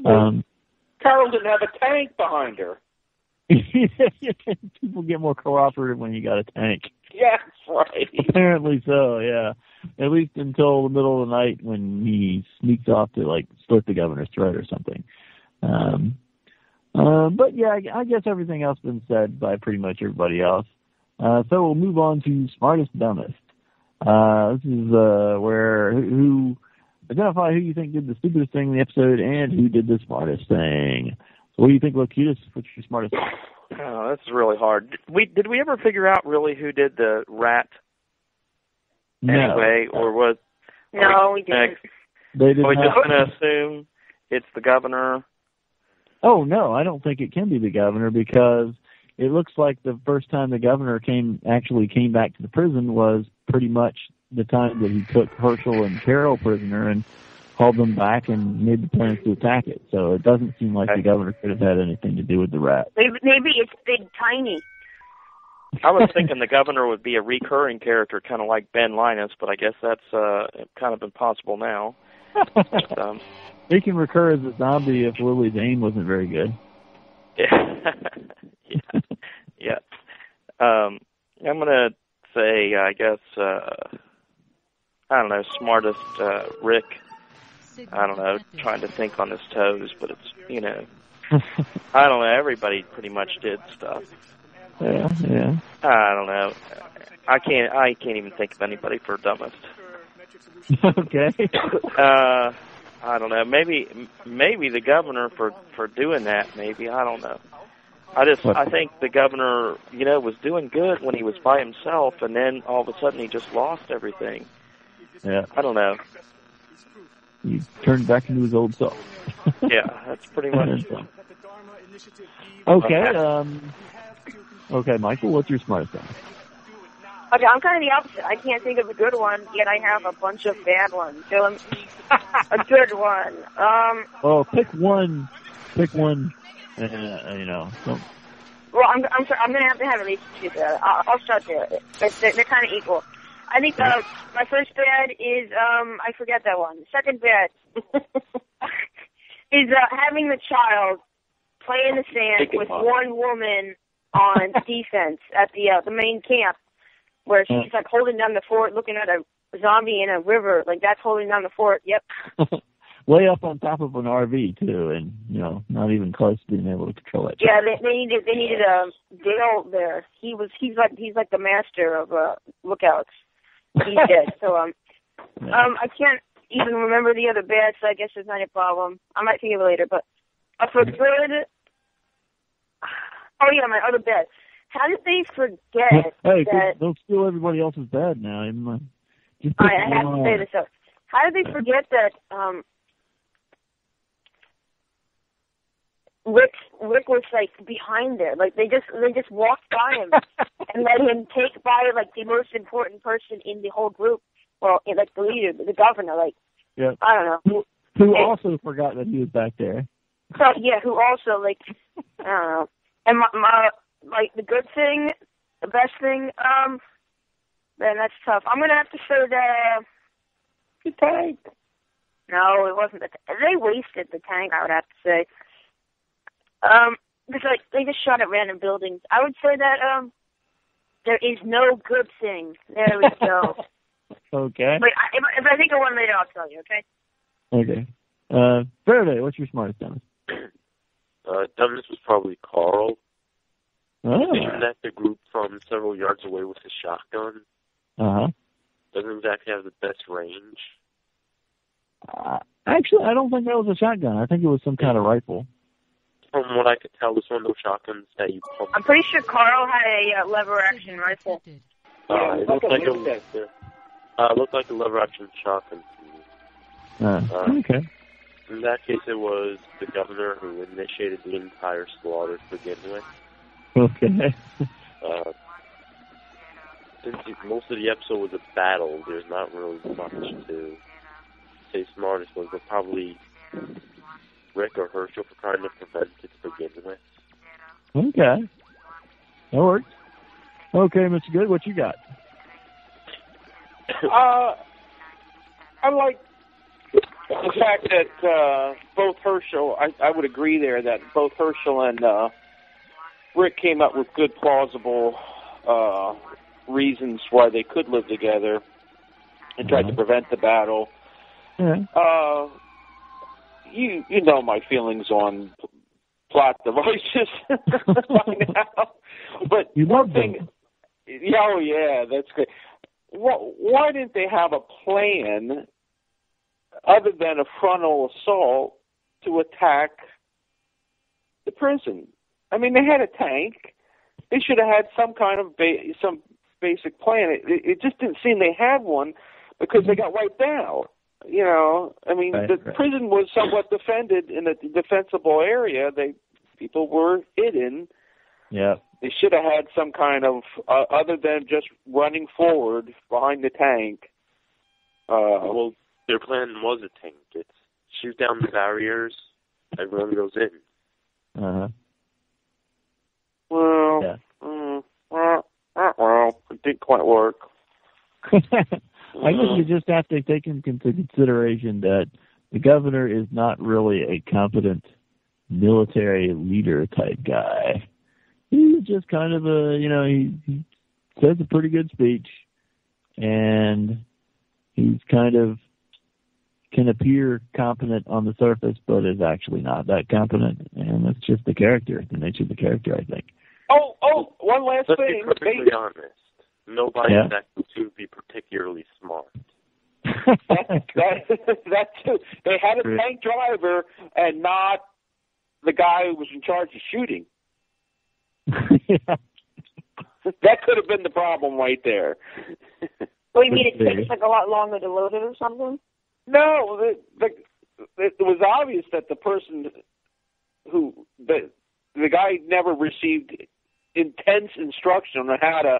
Carol didn't have a tank behind her. People get more cooperative when you got a tank. Yeah, that's right. Apparently so, yeah. At least until the middle of the night when he sneaks off to, slit the governor's throat or something. But, yeah, I guess everything else has been said by pretty much everybody else. So we'll move on to smartest, dumbest. This is where who identify who you think did the stupidest thing in the episode and who did the smartest thing. So what do you think, Locutus? What's your smartest thing? Oh, that's really hard. Did we ever figure out really who did the rat? No. Anyway, or was? No, we didn't. They did Are we not. just going to assume it's the governor? Oh, no, I don't think it can be the governor because it looks like the first time the governor came back to the prison was pretty much the time that he took Herschel and Carol prisoner and hauled them back and made the plans to attack it. So it doesn't seem like the governor could have had anything to do with the rat. Maybe it's Big Tiny. I was thinking the governor would be a recurring character, kind of like Ben Linus, but I guess that's kind of impossible now. He can recur as a zombie if Lily's aim wasn't very good. Yeah. I'm going to say, I guess, I don't know, smartest Rick. I don't know, trying to think on his toes, but it's, you know, I don't know, everybody pretty much did stuff. Yeah. I don't know. I can't even think of anybody for dumbest. Okay. I don't know. Maybe the governor for doing that. Maybe, I don't know. I think the governor, you know, was doing good when he was by himself, and then all of a sudden he just lost everything. Yeah. I don't know. He turned back into his old self. Yeah, that's pretty much. Okay. Okay, Michael, what's your smartest one? Okay, I'm kind of the opposite. I can't think of a good one, yet I have a bunch of bad ones. So a good one. Oh, pick one. You know. Don't... Well, I'm sorry. I'm gonna have at least two. I'll start there. They're kind of equal. I think my first bad is I forget that one. Second bad is having the child play in the sand with one woman on defense at the main camp, where she's like holding down the fort, looking at a zombie in a river. Like that's holding down the fort. Yep. Way up on top of an RV too, and you know, not even close to being able to control it. Yeah, they needed Dale there. He's like the master of lookouts. He's dead. So I can't even remember the other bad, so I guess it's not a problem. I might think of it later, but for good. Oh yeah, my other bad. How did they forget that? Don't steal everybody else's bad now. I have to say this up. How did they forget that? Rick was like behind there. Like they just walked by him and let him take by like the most important person in the whole group. Well, like the leader, the governor. Like I don't know. Who also forgot that he was back there. So yeah, who also like I don't know. And my like the good thing, the best thing. Man, that's tough. I'm gonna have to say that the tank. No, it wasn't the tank. They wasted the tank. I would have to say. Because like they just shot at random buildings. I would say that there is no good thing. There we go. Okay. Wait, if I think of one later, I'll tell you. Okay. Okay. Faraday, what's your smartest dumbest? Dumbest was probably Carl. Oh. Shooting at the group from several yards away with his shotgun. Doesn't exactly have the best range. Actually, I don't think that was a shotgun. I think it was some kind of rifle. From what I could tell, this one of those shotguns that you pump. I'm pretty sure Carl had a lever action rifle. It looked like a lever action shotgun to me. Okay. In that case, it was the governor who initiated the entire slaughter to begin with. Okay. Since most of the episode was a battle, there's not really much to say smartest was, but probably Rick or Herschel for trying to prevent it to begin with. Okay. That works. Okay, Mr. Good, what you got? I like the fact that both Herschel, I would agree there that both Herschel and Rick came up with good, plausible reasons why they could live together and tried to prevent the battle. You know my feelings on plot devices by now. But you love them. Oh yeah, that's great. Why didn't they have a plan other than a frontal assault to attack the prison? I mean, they had a tank. They should have had some kind of some basic plan. It just didn't seem they had one because they got wiped out. You know, I mean, the prison was somewhat defended in a defensible area. People were hidden. Yeah. They should have had some kind of, other than just running forward behind the tank. Well, their plan was a tank. It's shoot down the barriers, everyone goes in. Well, yeah. Well, it didn't quite work. I guess you just have to take into consideration that the governor is not really a competent military leader type guy. He's just kind of he says a pretty good speech, and he's kind of can appear competent on the surface, but is actually not that competent, and that's just the nature of the character, I think. Oh, one last thing. Let's be perfectly honest. Nobody expected to be particularly smart. That too. They had a tank driver and not the guy who was in charge of shooting. That could have been the problem right there. What do you mean it takes like a lot longer to load it or something? No, it was obvious that the person the guy never received intense instruction on how to.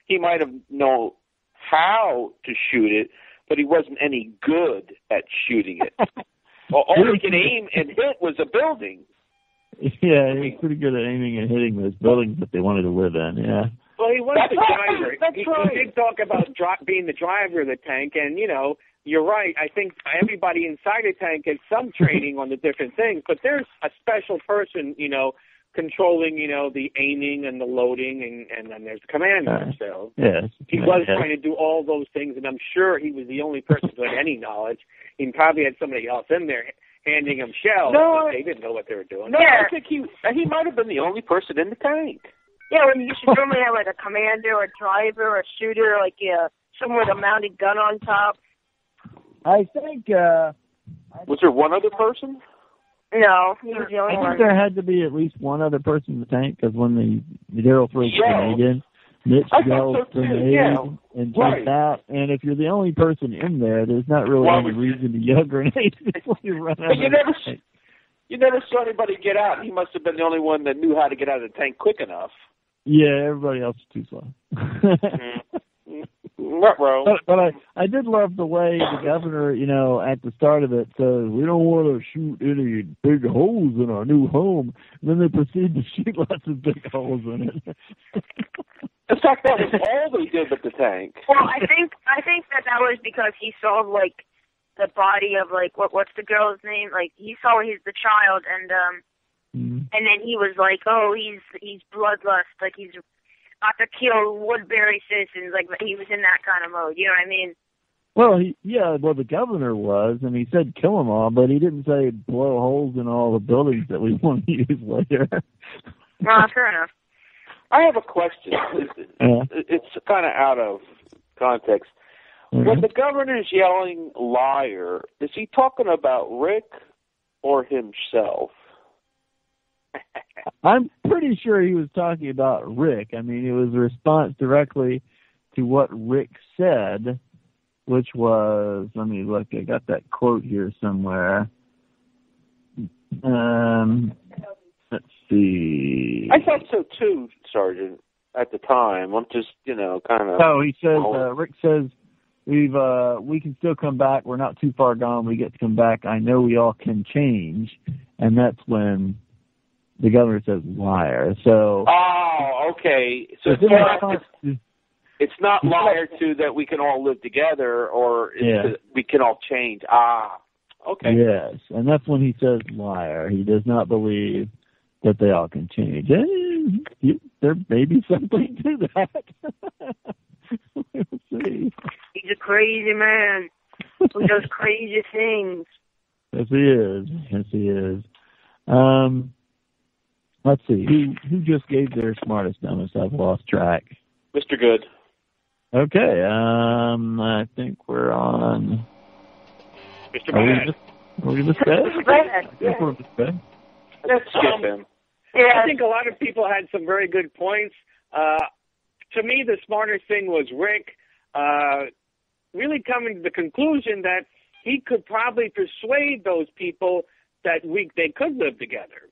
He might have known how to shoot it, but he wasn't any good at shooting it. All he could aim and hit was a building. Yeah, he was pretty good at aiming and hitting those buildings that they wanted to live in, yeah. Well, he was the driver. That's right. He did talk about being the driver of the tank, and, you're right. I think everybody inside the tank has some training on the different things, but there's a special person, controlling, the aiming and the loading, and then there's the commander. So he was trying to do all those things, and I'm sure he was the only person who had any knowledge. He probably had somebody else in there handing him shells, but they didn't know what they were doing. No, I think he might have been the only person in the tank. Yeah, you should normally have like a commander, a driver, a shooter, like someone with a mounted gun on top. I think. Was there one other person? No, he was the only one. I think there had to be at least one other person in the tank, because when the Daryl throws the grenade in, Mitch yells grenade and jumps out. And if you're the only person in there, there's not really any reason to yell grenade before you run out. You never saw anybody get out. He must have been the only one that knew how to get out of the tank quick enough. Yeah, everybody else is too slow. But I did love the way the governor, at the start of it says, we don't want to shoot any big holes in our new home. And then they proceed to shoot lots of big holes in it. In fact, that was all they did with the tank. Well, I think that was because he saw, the body of, what's the girl's name? He saw he's the child, and then he was like, oh, he's bloodlust, he's about to kill Woodbury citizens, he was in that kind of mode, you know what I mean? Well, the governor was, and he said kill them all, but he didn't say blow holes in all the buildings that we want to use later. Well, fair enough. I have a question. It's kind of out of context. When the governor's yelling liar, is he talking about Rick or himself? I'm pretty sure he was talking about Rick. I mean, it was a response directly to what Rick said, which was, let me look, I got that quote here somewhere. Let's see. I thought so too, Sergeant, at the time. I'm just, kind of... Oh, he says, Rick says, we can still come back. We're not too far gone. We get to come back. I know we all can change. And that's when the governor says liar. So. Oh, okay. So it's not liar to that we can all live together, or we can all change. Ah, okay. Yes, and that's when he says liar. He does not believe that they all can change. And there may be something to that. We'll see. He's a crazy man who does crazy things. Yes, he is. Let's see. Who just gave their smartest, dumbest? I've lost track. Mr. Good. Okay. I think we're on. Mr. Bad. Are we Mr. Bad? Yeah. Let's skip him. Yeah. I think a lot of people had some very good points. To me, the smartest thing was Rick really coming to the conclusion that he could probably persuade those people that they could live together.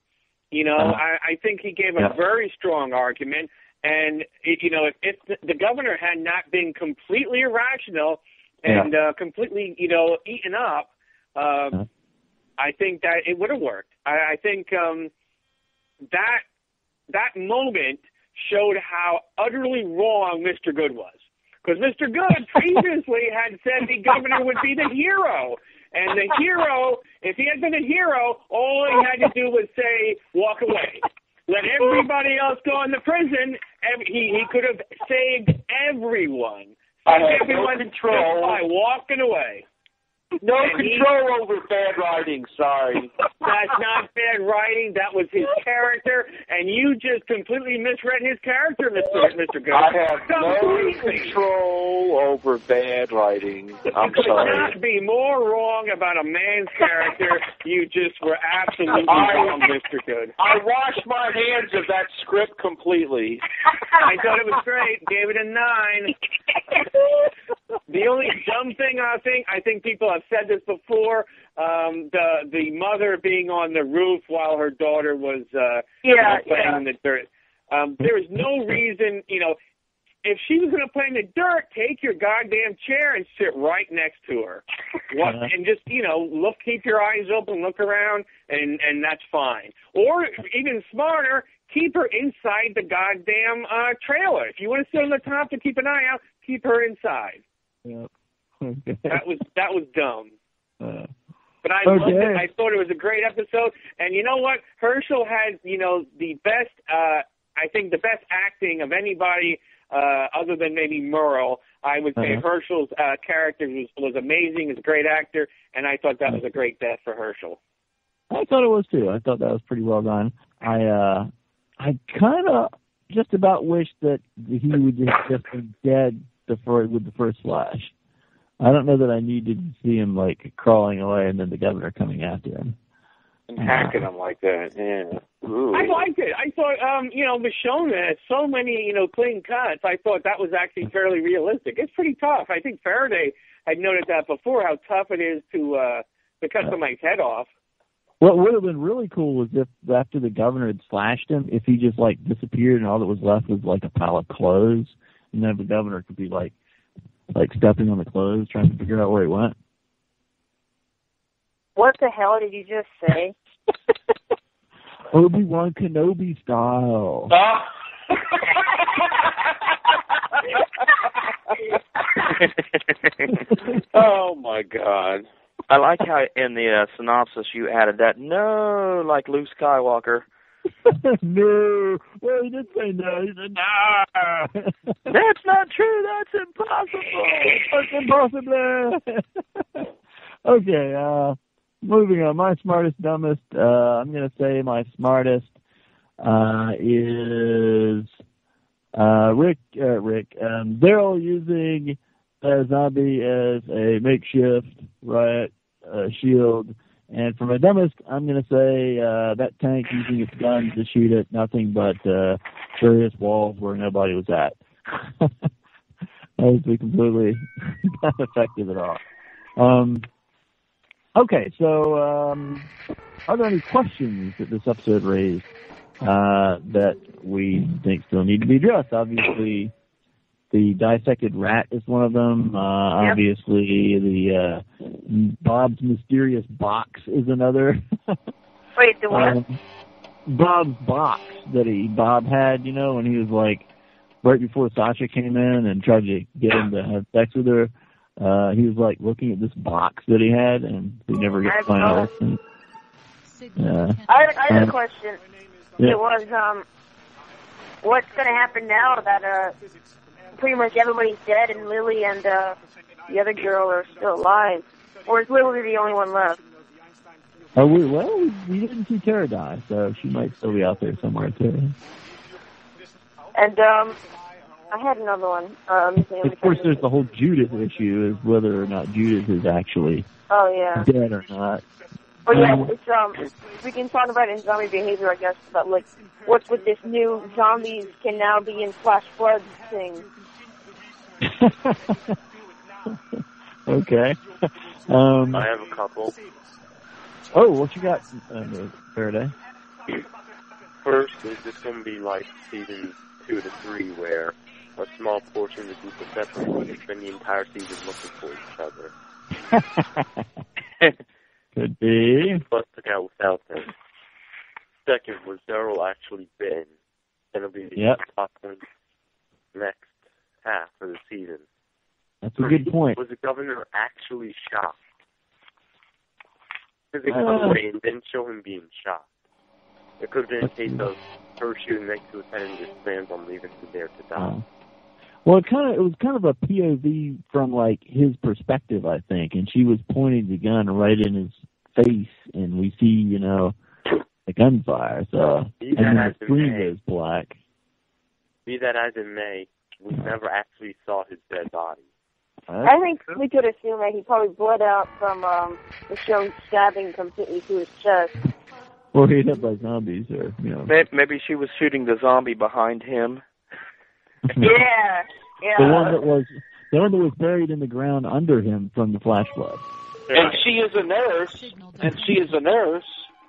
You know, I think he gave a very strong argument. And, you know, if the governor had not been completely irrational and completely, you know, eaten up, I think that it would have worked. I think that moment showed how utterly wrong Mr. Good was. Because Mr. Good previously had said the governor would be the hero. And the hero, if he had been a hero, all he had to do was say, walk away. Let everybody else go into prison. He could have saved everyone. Everyone control by walking away. No control over bad writing, sorry. That's not bad writing. That was his character, and you just completely misread his character, Mr. Good. I have no control over bad writing. I'm you could sorry. not be more wrong about a man's character. You just were absolutely wrong, Mr. Good. I washed my hands of that script completely. I thought it was great. Gave it a 9. The only dumb thing I think people have said this before, the mother being on the roof while her daughter was playing in the dirt. There was no reason, you know, if she was going to play in the dirt, take your goddamn chair and sit right next to her. And just, you know, keep your eyes open, look around, and that's fine. Or even smarter, keep her inside the goddamn trailer. If you want to sit on the top to keep an eye out, keep her inside. Yep. That was dumb. But I loved it. I thought it was a great episode. And you know what? Herschel had, you know, the best, I think the best acting of anybody other than maybe Merle. I would say Herschel's character was amazing. He's a great actor. And I thought that was a great death for Herschel. I thought it was too. I thought that was pretty well done. I kind of just about wish that he would just been dead with the first flash. I don't know that I needed to see him like crawling away and then the governor coming after him and hacking him like that. Yeah, ooh. I liked it. I thought, you know, Michonne had so many, you know, clean cuts. I thought that was actually fairly realistic. It's pretty tough. I think Faraday had noted that before, how tough it is to cut somebody's head off. What would have been really cool was if after the governor had slashed him, if he just like disappeared and all that was left was like a pile of clothes, and then the governor could be like stepping on the clothes, trying to figure out where he went. What the hell did you just say? Obi-Wan Kenobi style. Oh my God. I like how in the synopsis you added that no, like Luke Skywalker. No. Well, he did say no. He said no. That's not true. That's impossible. That's impossible. Okay. Moving on. My smartest, dumbest. I'm going to say my smartest is Rick. Daryl using a zombie as a makeshift riot shield. And for my dumbest, I'm going to say that tank using its gun to shoot at nothing but various walls where nobody was at. That would be completely not effective at all. Okay, so are there any questions that this episode raised that we think still need to be addressed? Obviously, the dissected rat is one of them. Obviously, the Bob's mysterious box is another. Wait, the what? Bob's box that Bob had, you know, when he was like, right before Sasha came in and tried to get him to have sex with her. He was like looking at this box that he had, and we never get to find out. I had a question. Yeah. It was, what's going to happen now that pretty much everybody's dead and Lily and the other girl are still alive? Or is Lily the only one left? Oh, we didn't see Tara die, so she might still be out there somewhere too. And I had another one. Of course, there's the whole Judith issue, is whether or not Judith is actually dead or not. Oh yeah, it's we can talk about it in zombie behavior, I guess. But like, what's with this new zombies can now be in flash flood thing? Okay. I have a couple. Oh, what you got, Faraday? First, is this going to be like season 2 to 3, where a small portion of the group is separated and they spend the entire season looking for each other? Could be. Let's look out without them. Second, was Daryl actually bitten? That'll be the top point next half of the season. That's a good point. Was the governor actually shot? Because they cut away and didn't show him being shot. It could have been a case of her shooting next to his head and just plans on leaving him there to die. Well, it was kind of a POV from like his perspective, I think, and she was pointing the gun right in his face, and we see, the gunfire. So and then the screen goes black. Be that as it may, we never actually saw his dead body. I think we could assume that he probably bled out from the show stabbing completely through his chest. Or hit up by zombies, or Maybe she was shooting the zombie behind him. Yeah. The one that was buried in the ground under him from the flash flood. And she is a nurse.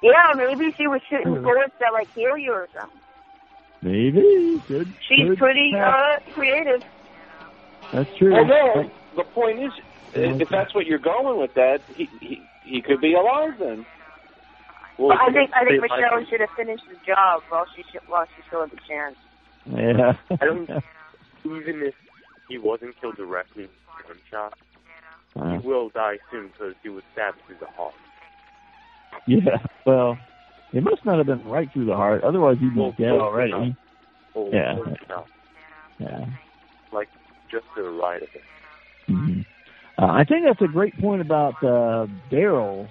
Yeah, maybe she was shooting bullets that heal you or something. Maybe. She's pretty creative. That's true. Well, no, the point is, if that's what you're going with, that he could be alive then. Well, I think Michelle should have finished the job while she still had the chance. Yeah. Even if he wasn't killed directly with a gunshot, he will die soon because he was stabbed through the heart. Yeah, well, it must not have been right through the heart. Otherwise, he'd be dead already. Yeah. Like, just to the right of it. Mm-hmm. I think that's a great point about Daryl,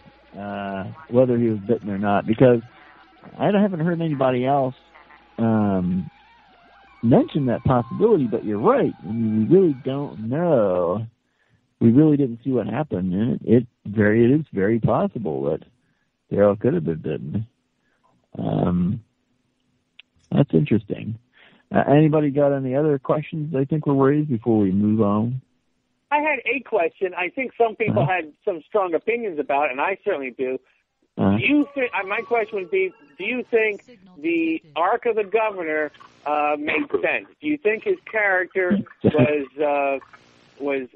whether he was bitten or not, because I haven't heard anybody else mention that possibility, but you're right. I mean, we really don't know. We really didn't see what happened, and it is very possible that Daryl could have been bitten. That's interesting. Anybody got any other questions they think were raised before we move on? I had a question. I think some people had some strong opinions about it, and I certainly do. Do you think? My question would be: do you think the arc of the governor made sense? Do you think his character was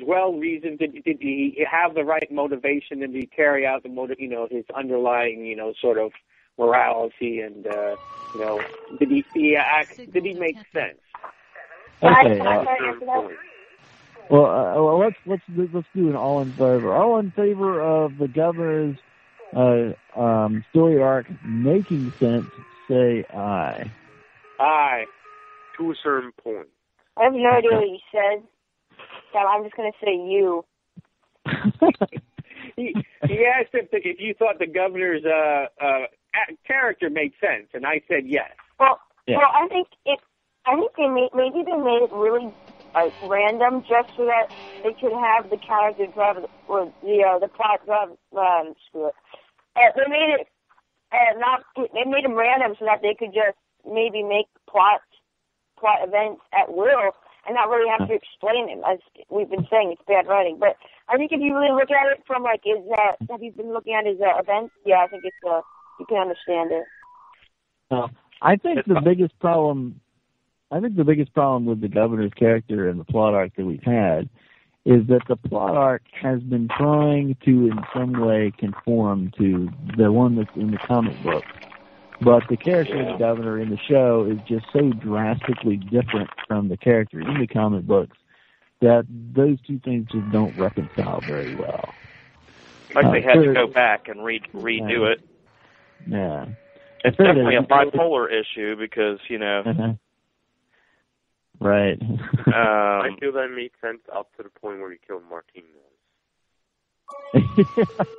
well reasoned? Did he have the right motivation? Did he carry out his underlying sort of morality and did he make sense? Okay. Well, let's do an all in favor. All in favor of the governor's story arc making sense. Say aye. Aye. To a certain point. I have no idea what you said, so I'm just going to say you. He asked if you thought the governor's character made sense, and I said yes. Well, I think they made it really random just so that they could have the character drive the plot drive. Screw it. They made it they made them random so that they could just maybe make plot events at will and not really have to explain them. As we've been saying, it's bad writing. But I think if you really look at it from have you been looking at his events? Yeah, I think it's you can understand it. I think the biggest problem with the governor's character and the plot arc that we've had is that the plot arc has been trying to in some way conform to the one that's in the comic book. But the character of the governor in the show is just so drastically different from the character in the comic books that those two things just don't reconcile very well. Like they had to go back and redo it. Yeah. It's definitely a bipolar issue because, Right. I feel that made sense up to the point where he killed Martinez.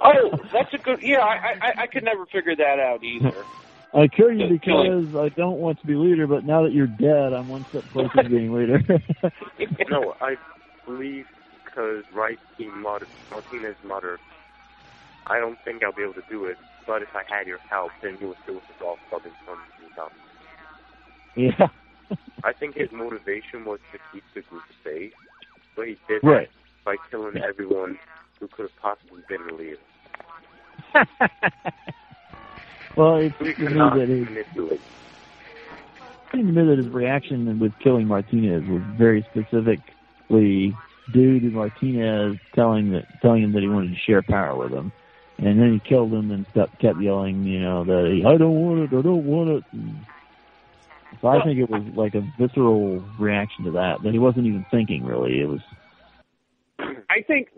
Oh, that's a good... Yeah, I could never figure that out either. I kill you because I don't want to be leader, but now that you're dead, I'm one step closer to being leader. No, I believe because Martinez's mother, I don't think I'll be able to do it, but if I had your help, then he would still with the golf club and some stuff. Yeah. I think his motivation was to keep the group safe, but he did right. by killing everyone who could have possibly been relieved. Well, it We seems could to not me that manipulate. his reaction with killing Martinez was very specifically due to Martinez telling him that he wanted to share power with him, and then he killed him and kept yelling, that I don't want it. And so I think it was like a visceral reaction to that he wasn't even thinking really. It was. I think,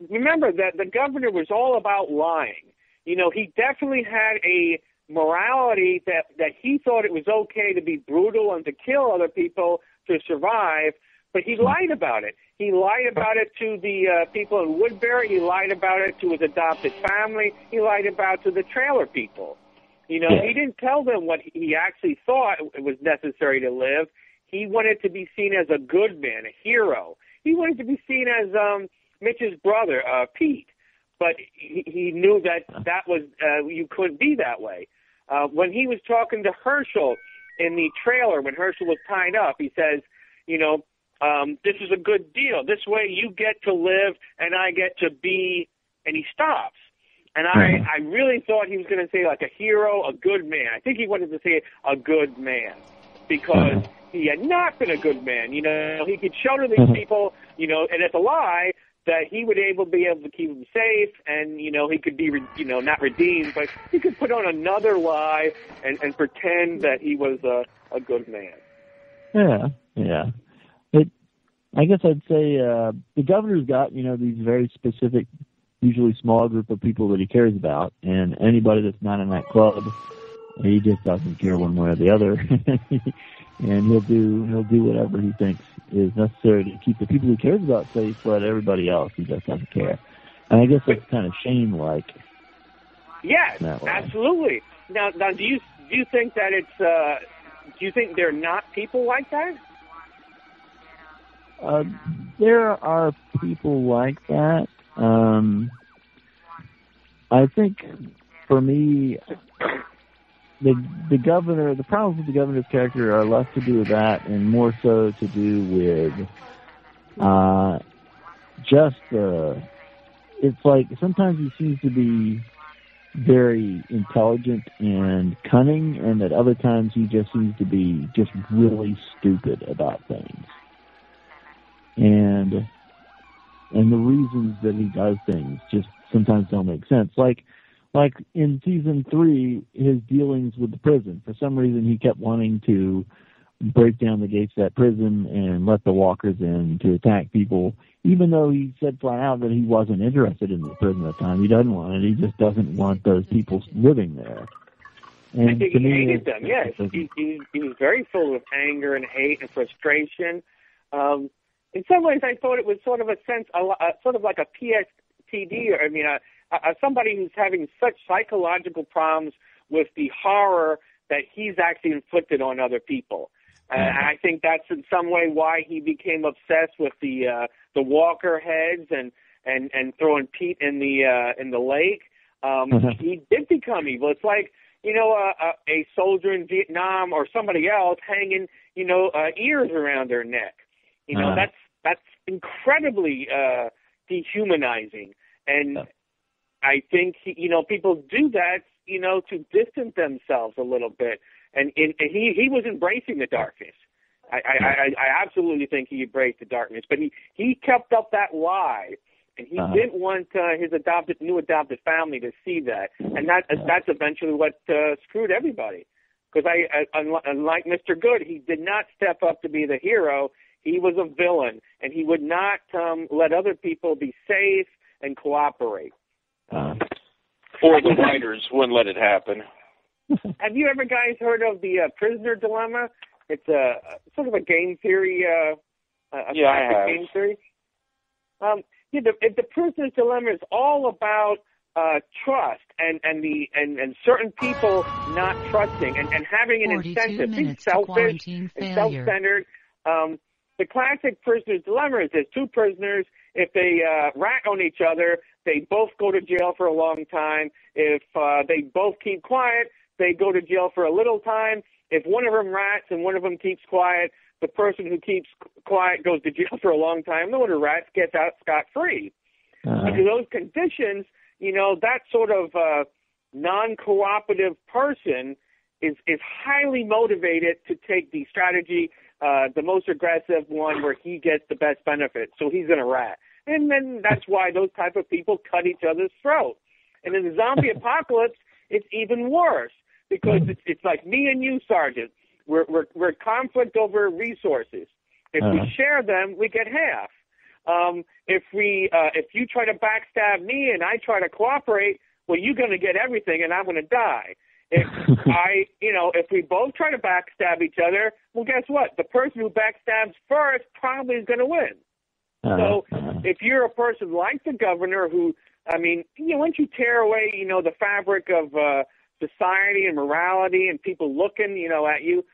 remember that the governor was all about lying. He definitely had a morality that he thought it was okay to be brutal and to kill other people to survive, but he lied about it. He lied about it to the people in Woodbury. He lied about it to his adopted family. He lied about it to the trailer people. He didn't tell them what he actually thought it was necessary to live. He wanted to be seen as a good man, a hero. He wanted to be seen as Mitch's brother, Pete. But he knew that was you couldn't be that way. When he was talking to Herschel in the trailer, when Herschel was tied up, he says, this is a good deal. This way you get to live and I get to be, and he stops. And I really thought he was going to say like a hero, a good man. I think he wanted to say a good man because he had not been a good man. He could shelter these people, and it's a lie that he would be able to keep them safe, and he could be not redeemed, but he could put on another lie and pretend that he was a good man. Yeah. I guess I'd say the governor's got these very specific, usually small group of people that he cares about, and anybody that's not in that club, he just doesn't care one way or the other. And he'll do whatever he thinks is necessary to keep the people he cares about safe, but everybody else he just doesn't care. And I guess it's kind of shame-like. Yes, absolutely. Now, do you think that it's? Do you think there are not people like that? There are people like that. I think for me, the governor, the problems with the governor's character are less to do with that and more so to do with it's like sometimes he seems to be very intelligent and cunning, and at other times he just seems to be just really stupid about things. And the reasons that he does things just sometimes don't make sense. Like in season 3, his dealings with the prison. For some reason, he kept wanting to break down the gates of that prison and let the walkers in to attack people, even though he said flat out that he wasn't interested in the prison at the time. He doesn't want it. He just doesn't want those people living there. And I think he hated them, yes. He was very full of anger and hate and frustration. In some ways, I thought it was sort of a sense, sort of like a PTSD, somebody who's having such psychological problems with the horror that he's actually inflicted on other people. And I think that's in some way why he became obsessed with the walker heads and throwing Pete in the lake. He did become evil. It's like, a soldier in Vietnam or somebody else hanging, ears around their neck. That's incredibly dehumanizing. And I think, people do that, to distance themselves a little bit. And he was embracing the darkness. I absolutely think he embraced the darkness. But he kept up that lie, and he didn't want his new adopted family to see that. And that's eventually what screwed everybody. Because unlike Mr. Good, he did not step up to be the hero. He was a villain, and he would not let other people be safe and cooperate. Or the writers wouldn't let it happen. Have you ever guys heard of the prisoner dilemma? It's a sort of a game theory. I have. Game theory. The prisoner's dilemma is all about trust and certain people not trusting and having an incentive, being selfish and self-centered. The classic prisoner's dilemma is there's two prisoners. If they rat on each other, they both go to jail for a long time. If they both keep quiet, they go to jail for a little time. If one of them rats and one of them keeps quiet, the person who keeps quiet goes to jail for a long time, the one who rats gets out scot-free. Because those conditions, that sort of non-cooperative person is highly motivated to take the strategy, the most aggressive one where he gets the best benefit. So he's going to rat. And then that's why those type of people cut each other's throats. And in the zombie apocalypse, it's even worse because it's like me and you, Sergeant. We're conflict over resources. If we share them, we get half. If you try to backstab me and I try to cooperate, well, you're going to get everything and I'm going to die. If we both try to backstab each other, well, guess what? The person who backstabs first probably is going to win. So if you're a person like the governor who, once you tear away, the fabric of society and morality and people looking, at you,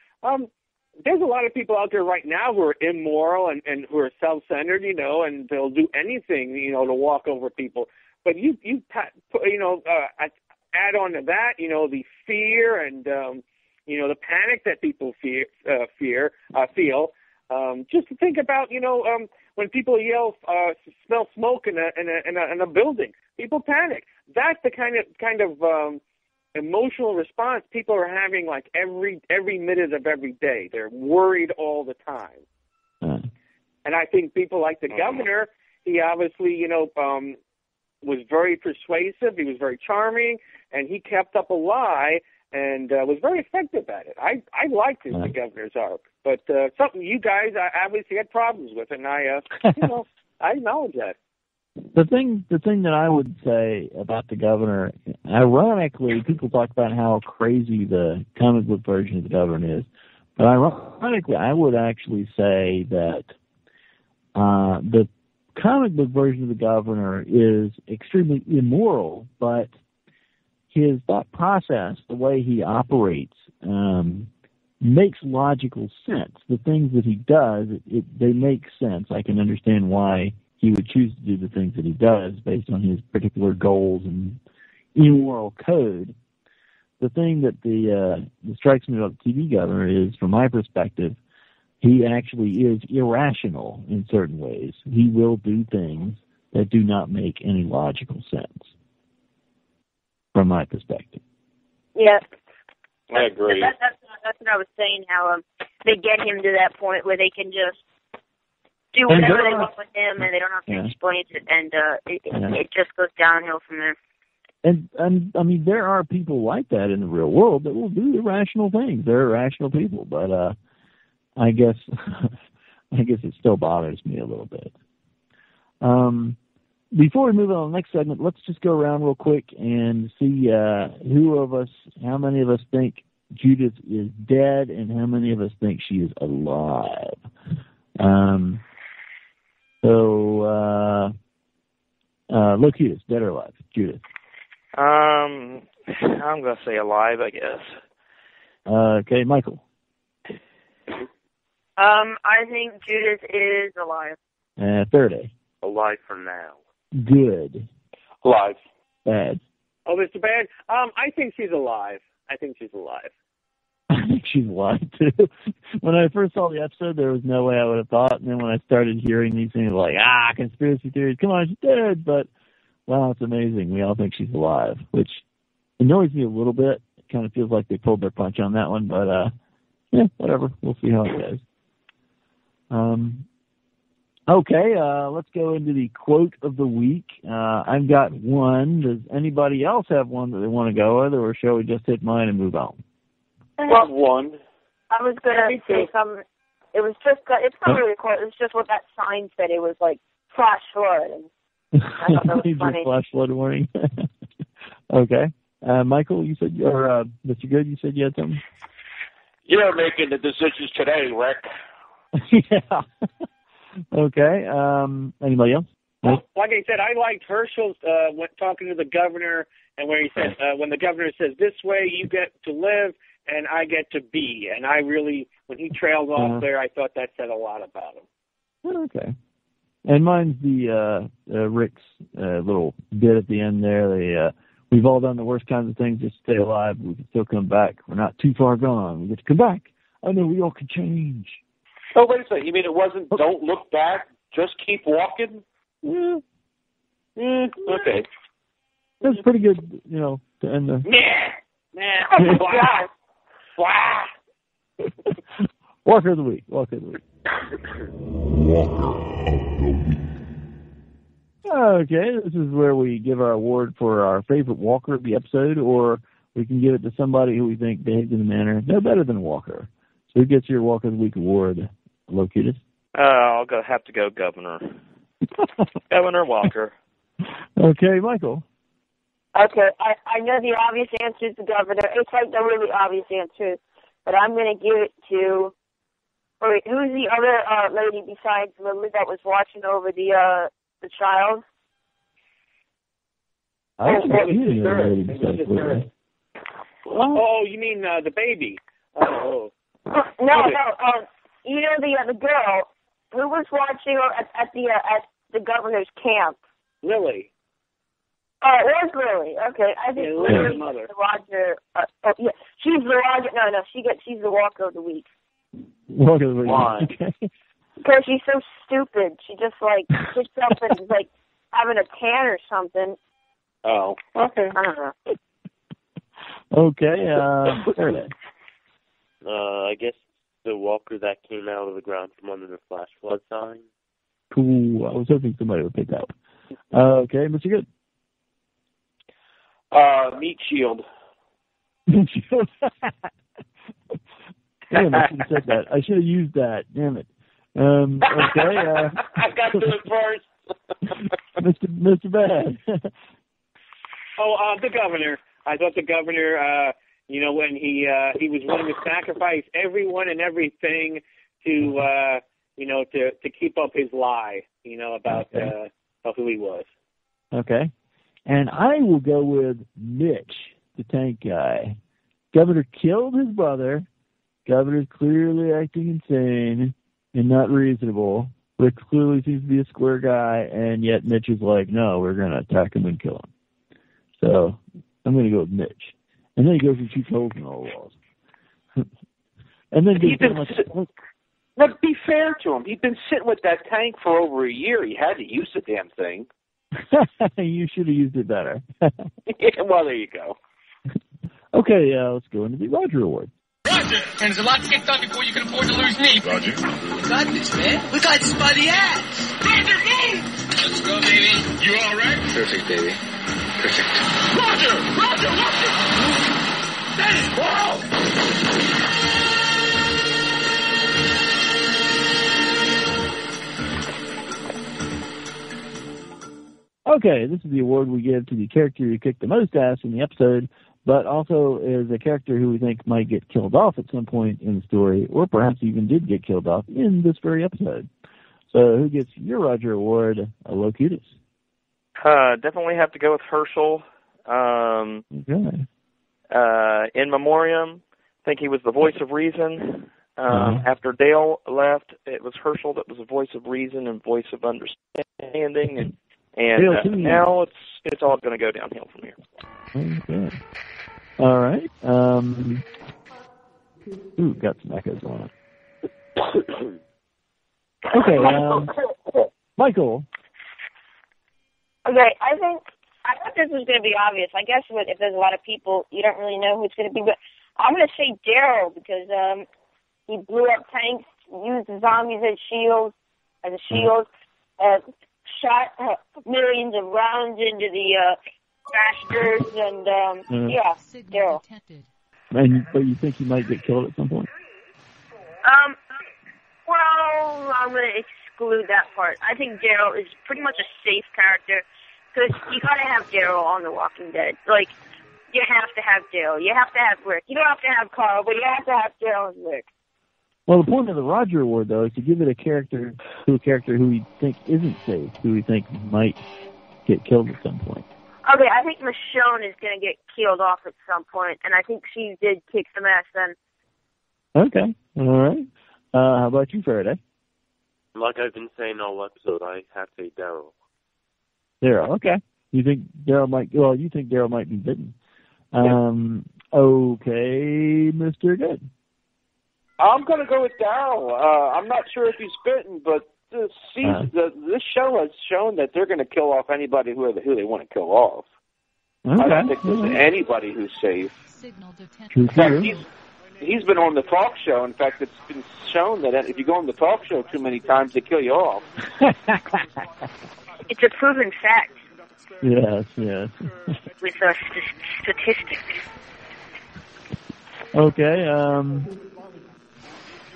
there's a lot of people out there right now who are immoral and who are self-centered, and they'll do anything, to walk over people. But you add on to that, the fear and, the panic that people feel. Just to think about, when people yell, smell smoke in a building, people panic. That's the kind of emotional response people are having like every minute of every day. They're worried all the time. And I think people like the governor, he obviously, was very persuasive. He was very charming, and he kept up a lie and was very effective at it. I liked the governor's arc, but something you guys obviously had problems with, and I acknowledge that. The thing that I would say about the governor, ironically, people talk about how crazy the comic book version of the governor is, but ironically, I would actually say that the comic book version of the governor is extremely immoral, but his thought process, the way he operates, makes logical sense. The things that he does, they make sense. I can understand why he would choose to do the things that he does based on his particular goals and immoral code. The thing that that strikes me about the TV governor is, from my perspective, he actually is irrational in certain ways. He will do things that do not make any logical sense, from my perspective. Yeah. I agree. That's what I was saying, how they get him to that point where they can just do whatever they want with him, and they don't have to explain it, and it just goes downhill from there. And I mean, there are people like that in the real world that will do irrational things. They're irrational people, but I guess it still bothers me a little bit. Before we move on to the next segment, let's just go around real quick and see how many of us think Judith is dead, and how many of us think she is alive. Look, Judith, dead or alive? Judith. I'm going to say alive, I guess. Okay, Michael. I think Judith is alive. Faraday. Alive for now. Good. Alive. Bad. Oh, Mr. Bad? I think she's alive. I think she's alive. I think she's alive, too. When I first saw the episode, there was no way I would have thought. And then when I started hearing these things like, conspiracy theories, come on, she's dead. But, wow, it's amazing. We all think she's alive, which annoys me a little bit. It kind of feels like they pulled their punch on that one. But, whatever. We'll see how it goes. Okay, let's go into the quote of the week. I've got one. Does anybody else have one that they want to go with, or shall we just hit mine and move on? Well, one. I was going to say something. It's not really a quote. It's just what that sign said. It was like flash flood. I thought that was funny. Flash flood warning. Okay. Michael, you said, or Mr. Good, you said you had something? You're making the decisions today, Rick. Yeah. Okay. Anybody else? Well, like I said, I liked Herschel's when talking to the governor, and where he said, when the governor says, "This way you get to live and I get to be," and I really, when he trailed off there, I thought that said a lot about him. Okay. And mine's the Rick's little bit at the end there. We've all done the worst kinds of things just to stay alive. We can still come back. We're not too far gone. We get to come back. I know we all can change. Oh, wait a second. You mean it wasn't don't look back, just keep walking? Okay. That's pretty good, to end the... Oh, my God. Walker of the Week. Okay, this is where we give our award for our favorite Walker of the episode, or we can give it to somebody who we think behaved in a manner no better than Walker. So who gets your Walker of the Week award, Locutus? I'll have to go Governor. Governor Walker. Okay, Michael. Okay, I know the obvious answer is the Governor. It's like the really obvious answer, but I'm going to give it to... Wait, who's the other lady besides Lily that was watching over the child? I don't know any other lady besides Lily. Oh, you mean the baby? Oh. No. You know the girl who was watching at the governor's camp. Lily. Oh, it was Lily. Okay, I think Lily's mother. The Roger. Yeah, she's the Roger. No, she's the Walker of the Week. Walker of the Week. Why? Because she's so stupid. She just sits up and is having a tan or something. Oh, okay. I don't know. Okay, Faraday. I guess the walker that came out of the ground from under the flash flood sign. Cool. I was hoping somebody would pick up. Okay, Mr. Good. Meat shield. Meat shield. Damn, I should have said that. I should have used that. Damn it. Okay. I got to it first. Mr. Bad. The Governor. I thought the Governor, when he was willing to sacrifice everyone and everything to keep up his lie, about who he was. Okay. And I will go with Mitch, the tank guy. Governor killed his brother. Governor's clearly acting insane and not reasonable. Rick clearly seems to be a square guy, and yet Mitch is like, no, we're going to attack him and kill him. So I'm going to go with Mitch. And then he goes and shoots holes in all the walls. And then But be fair to him. He'd been sitting with that tank for over a year. He had to use the damn thing. You should have used it better. Yeah, well, there you go. Okay, let's go into the Roger Award. Roger! And there's a lot to get done before you can afford to lose me. Roger. We got this, man. We got this by the ass. Roger, move! Let's go, baby. You all right? Perfect, baby. Perfect. Roger! Roger, Roger! Dennis, whoa! Okay, this is the award we give to the character who kicked the most ass in the episode, but also is a character who we think might get killed off at some point in the story, or perhaps even did get killed off in this very episode. So who gets your Roger Award, Locutus? Definitely have to go with Herschel. Okay. In memoriam, I think he was the voice of reason. After Dale left, it was Herschel that was the voice of reason and voice of understanding, and now it's all going to go downhill from here. Okay. All right. Got some echoes on it. Okay, Michael. Okay, I thought this was going to be obvious. I guess if there's a lot of people, you don't really know who it's going to be, but I'm going to say Daryl because he blew up tanks, used the zombies as a shield, shot millions of rounds into the bastards, and Daryl. But you think he might get killed at some point? Well, I'm going to exclude that part. I think Daryl is pretty much a safe character because you got to have Daryl on The Walking Dead. Like, you have to have Daryl. You have to have Rick. You don't have to have Carl, but you have to have Daryl and Rick. Well, the point of the Roger Award, though, is to give it a character who we think isn't safe, who we think might get killed at some point. Okay, I think Michonne is going to get killed off at some point, and I think she did kick some ass then. Okay, all right. How about you, Faraday? Like I've been saying all episode, I have to say Daryl. Daryl, okay. You think Daryl might be bitten. Okay, Mr. Good. I'm going to go with Daryl. I'm not sure if he's bitten, but this show has shown that they're going to kill off anybody who they want to kill off. Okay. I don't think there's anybody who's safe. True. He's been on the talk show. In fact, it's been shown that if you go on the talk show too many times, they kill you off. It's a proven fact. Yes. With statistics. Okay.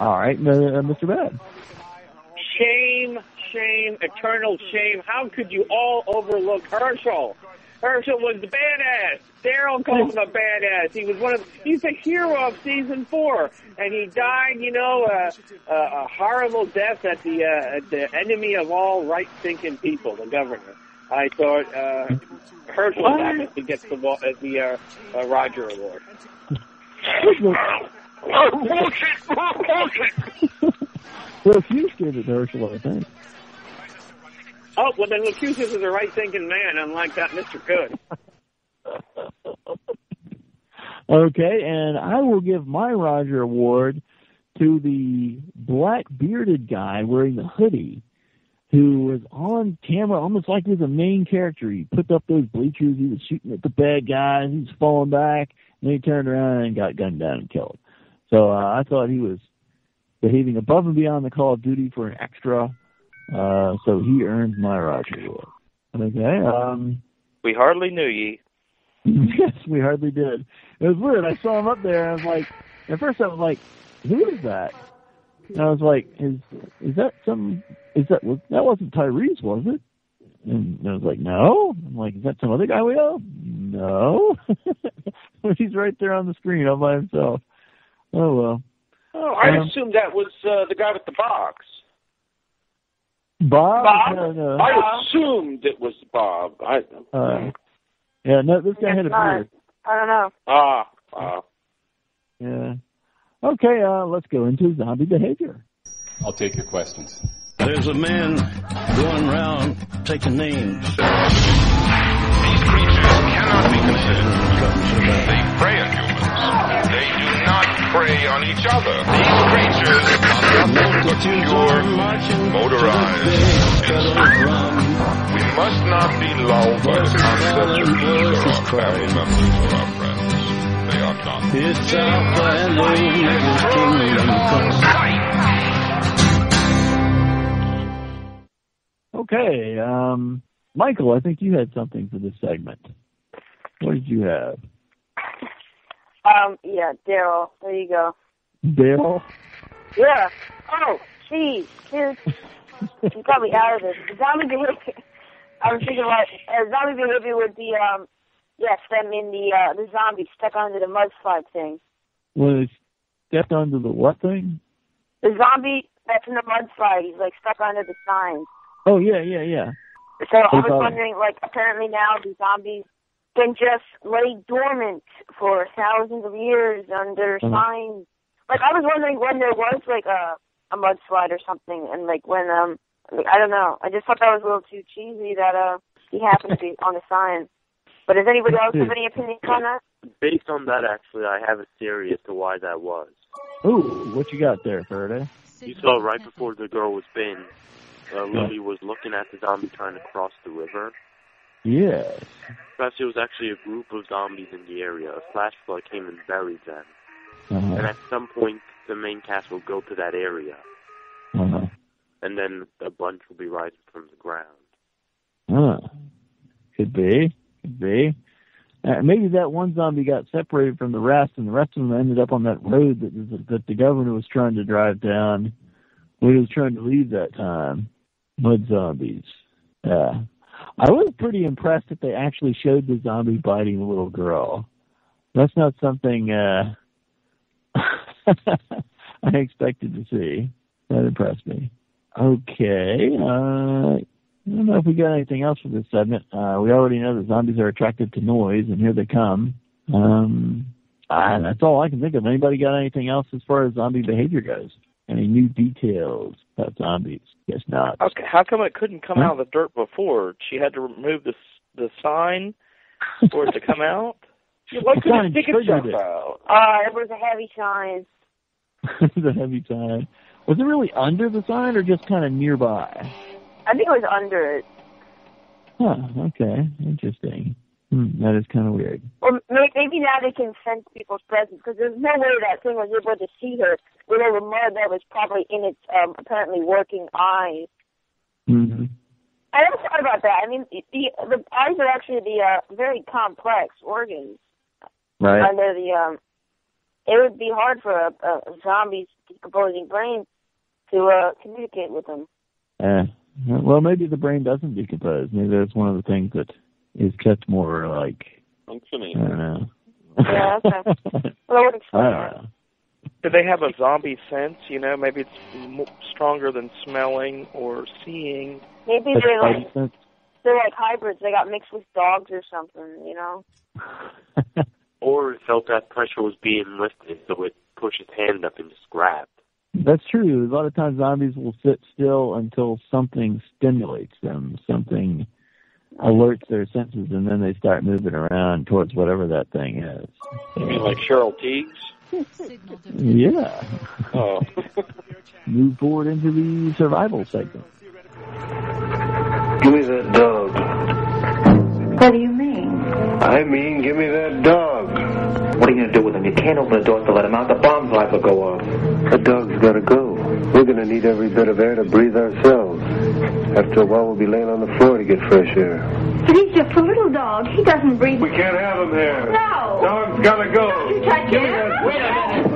All right, Mr. Bad. Shame, eternal shame. How could you all overlook Herschel? Herschel was the badass. Daryl called him a badass. He's the hero of season 4, and he died, a horrible death at the enemy of all right-thinking people, the governor. I thought Herschel obviously gets the Roger Award. Well, Hughes gave it to Herschel, I think. Oh, well, then Lucutius is a right-thinking man, unlike that Mr. Good. Okay, and I will give my Roger Award to the black bearded guy wearing the hoodie who was on camera almost like he was a main character. He put up those bleachers, he was shooting at the bad guys, he was falling back, and then he turned around and got gunned down and killed. So I thought he was behaving above and beyond the Call of Duty for an extra. So he earned my Roger Award. Okay. We hardly knew ye. Yes, we hardly did. It was weird. I saw him up there, and I was like, at first I was like, who is that? And I was like, that wasn't Tyrese, was it? And I was like, no. I'm like, is that some other guy we know? No. He's right there on the screen all by himself. Oh, well. Oh, I assumed that was the guy with the box. Bob? No. I assumed it was Bob. Yeah, no, this guy had a beard. I don't know. Yeah. Okay, let's go into zombie behavior. I'll take your questions. There's a man going around taking names. These creatures cannot be consistent. They prey on humans. They do not prey on each other. These creatures are nothing but pure, motorized instruments. We must not be lulled by the concept that these are our family members or our friends. They are not. It's Alpha and Omega's kingdom come. Okay, Michael, I think you had something for this segment. What did you have? Yeah, Daryl. There you go. Daryl? Yeah. Oh, geez, dude. You got me out of this. Zombie behavior. I was thinking about zombie behavior would be, them in the zombie stuck under the mudslide thing. Well, they stepped under the what thing? The zombie that's in the mudslide. He's like stuck under the sign. Oh, yeah. So I was wondering, apparently now the zombies can just lay dormant for thousands of years under signs. I was wondering when there was, a mudslide or something, and, when, I don't know. I just thought that was a little too cheesy that, he happened to be on the sign. But does anybody else have any opinions on that? Based on that, actually, I have a theory as to why that was. Ooh, what you got there, Faraday? You saw right before the girl was bitten, Lily was looking at the zombie trying to cross the river. Yes. Perhaps it was actually a group of zombies in the area. A flash flood came and buried them. And at some point, the main cast will go to that area. And then a bunch will be rising from the ground. Could be. Maybe that one zombie got separated from the rest, and the rest of them ended up on that road that the governor was trying to drive down when he was trying to leave that time. Mud zombies. I was pretty impressed that they actually showed the zombie biting the little girl. That's not something I expected to see. That impressed me. Okay. I don't know if we got anything else for this segment. We already know that zombies are attracted to noise, and here they come. That's all I can think of. Anybody got anything else as far as zombie behavior goes? Any new details about zombies? Guess not. Okay, how come it couldn't come out of the dirt before? She had to remove the sign for it to come out? Why couldn't it stick itself out? It was a heavy sign. The heavy sign. Was it really under the sign or just kind of nearby? I think it was under it. Huh, okay. Interesting. That is kind of weird. Or maybe now they can sense people's presence, because there's no way that thing was able to see her with all the mud that was probably in its apparently working eyes. Mm-hmm. I never thought about that. I mean, the eyes are actually the very complex organs. Right. Under the, it would be hard for a zombie's decomposing brain to communicate with them. Well, maybe the brain doesn't decompose. Maybe that's one of the things that is kept more like, functioning. I don't know. Yeah, okay. Well, I would explain that. Do they have a zombie sense? You know, maybe it's stronger than smelling or seeing. Maybe they're like hybrids. They got mixed with dogs or something, you know? Or it felt that pressure was being lifted, so it pushed its hand up and just grabbed. That's true. A lot of times zombies will sit still until something stimulates them, something alerts their senses, and then they start moving around towards whatever that thing is. You mean like Cheryl Teagues? Yeah. Oh. Move forward into the survival segment. Give me that dog. What do you mean? I mean, give me that dog. What are you going to do with him? You can't open the doors to let him out. The bomb's liable to go off. The dog's got to go. We're going to need every bit of air to breathe ourselves. After a while, we'll be laying on the floor to get fresh air. But he's just a little dog. He doesn't breathe. We can't have him here. No. Dog's got to go. Don't you touch him. Wait a minute.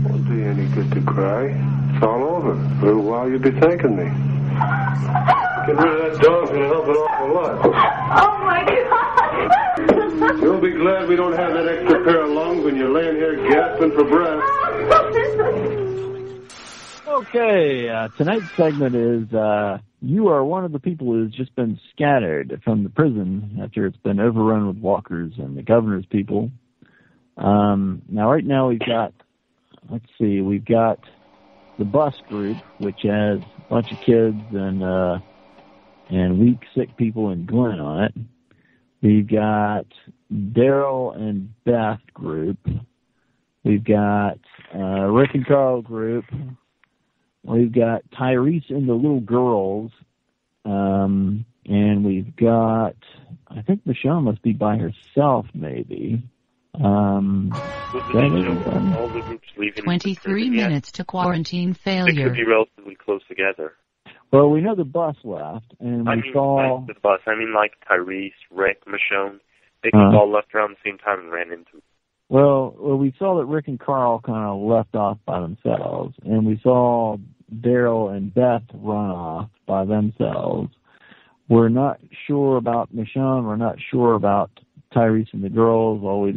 Won't do you any good to cry. It's all over. A little while you'll be thanking me. Get rid of that dog's going to help an awful lot. Oh, my God. You'll be glad we don't have that extra pair of lungs when you're laying here gasping for breath. Okay, tonight's segment is you are one of the people who's just been scattered from the prison after it's been overrun with walkers and the governor's people. Now, right now we've got, we've got the bus group, which has a bunch of kids and weak, sick people and Glenn on it. We've got Daryl and Beth group. We've got Rick and Carl group. We've got Tyrese and the little girls. And we've got, I think Michelle must be by herself, maybe. All the groups leaving 23 minutes to quarantine They failure. could be relatively close together. Well, we know the bus left, and I we mean, saw... like the bus. I mean, like Tyrese, Rick, Michonne. They all left around the same time and ran into. Well, we saw that Rick and Carl kind of left off by themselves, and we saw Daryl and Beth run off by themselves. We're not sure about Michonne. We're not sure about Tyrese and the girls. All we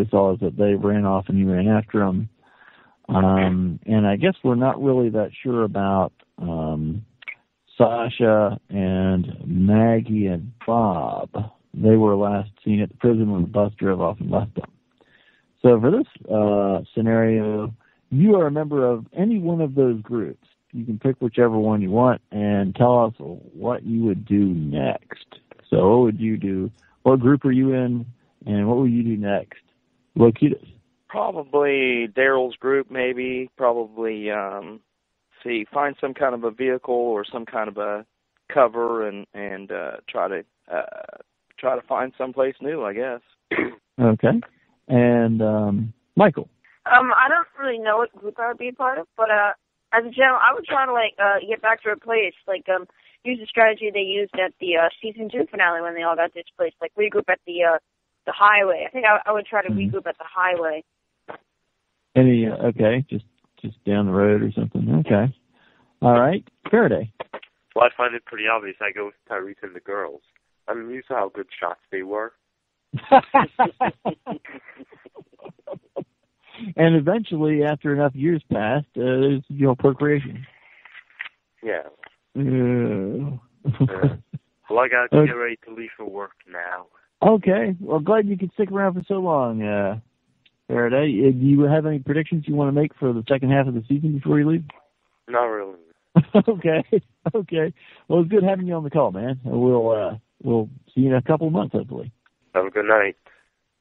saw is that they ran off and he ran after them. And I guess we're not really that sure about Sasha and Maggie and Bob. They were last seen at the prison when the bus drove off and left them. So for this scenario, you are a member of any one of those groups. You can pick whichever one you want and tell us what you would do next. So what would you do? What group are you in, and what would you do next? Locutus. Probably Daryl's group, maybe. Probably find some kind of a vehicle or some kind of a cover and try to find someplace new, I guess. Okay. And Michael. I don't really know what group I would be a part of, but as a general, I would try to get back to a place, use the strategy they used at the season 2 finale when they all got displaced, like regroup at the highway. I think I would try to regroup at the highway. Okay, just down the road or something. Okay. All right. Faraday. Well, I find it pretty obvious. I go with Tyrese and the girls. I mean, you saw how good shots they were. And eventually, after enough years passed, there's procreation. Yeah. Well, I got to get ready to leave for work now. Okay. Well, glad you could stick around for so long, Faraday. Do you have any predictions you want to make for the second half of the season before you leave? Not really. Okay. Well, it's good having you on the call, man. We'll we'll see you in a couple of months, hopefully. Have a good night.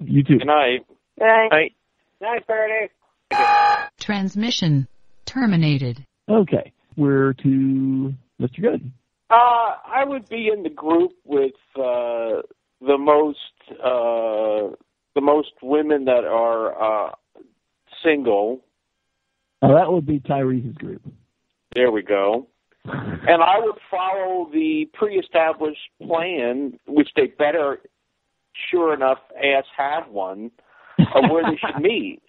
You too. Good night. Good night. Night. Night, Faraday. Transmission terminated. Okay, we're to Mr. Good. I would be in the group with the most women that are single. Oh, that would be Tyrese's group. There we go. And I would follow the pre-established plan, which they better, sure enough, have one, of where they should meet.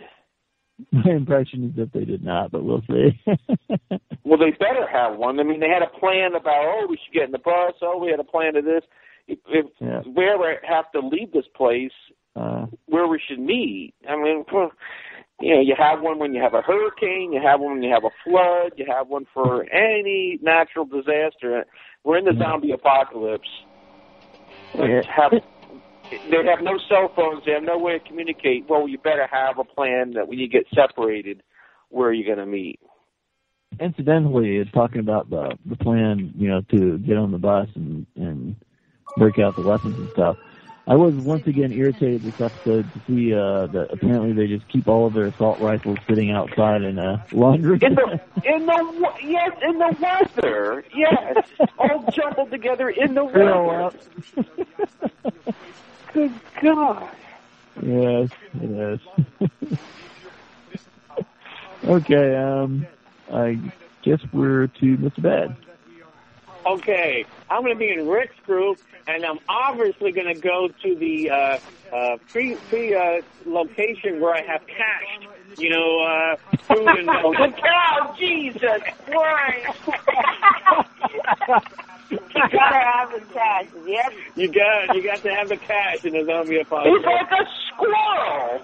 My impression is that they did not, but we'll see. Well, they better have one. I mean, they had a plan about, we should get in the bus. We had a plan of this. If we ever have to leave this place, where we should meet. I mean, you have one when you have a hurricane, you have one when you have a flood, you have one for any natural disaster. We're in the zombie apocalypse. They have no cell phones. They have no way to communicate. Well, you better have a plan that when you get separated, where are you going to meet? Incidentally, it's talking about the plan, to get on the bus and break out the weapons and stuff. I was once again irritated this episode to see that apparently they just keep all of their assault rifles sitting outside in a laundry. In the weather. Yes, all jumbled together in the weather. Good God. Yes, it is. Okay, I guess we're to Mr. Bad. Okay, I'm going to be in Rick's group, and I'm obviously going to go to the free location where I have cached, food and the cow, Jesus Christ! You gotta have the cash, yep. You got to have the cash in the zombie apocalypse. He's like a squirrel!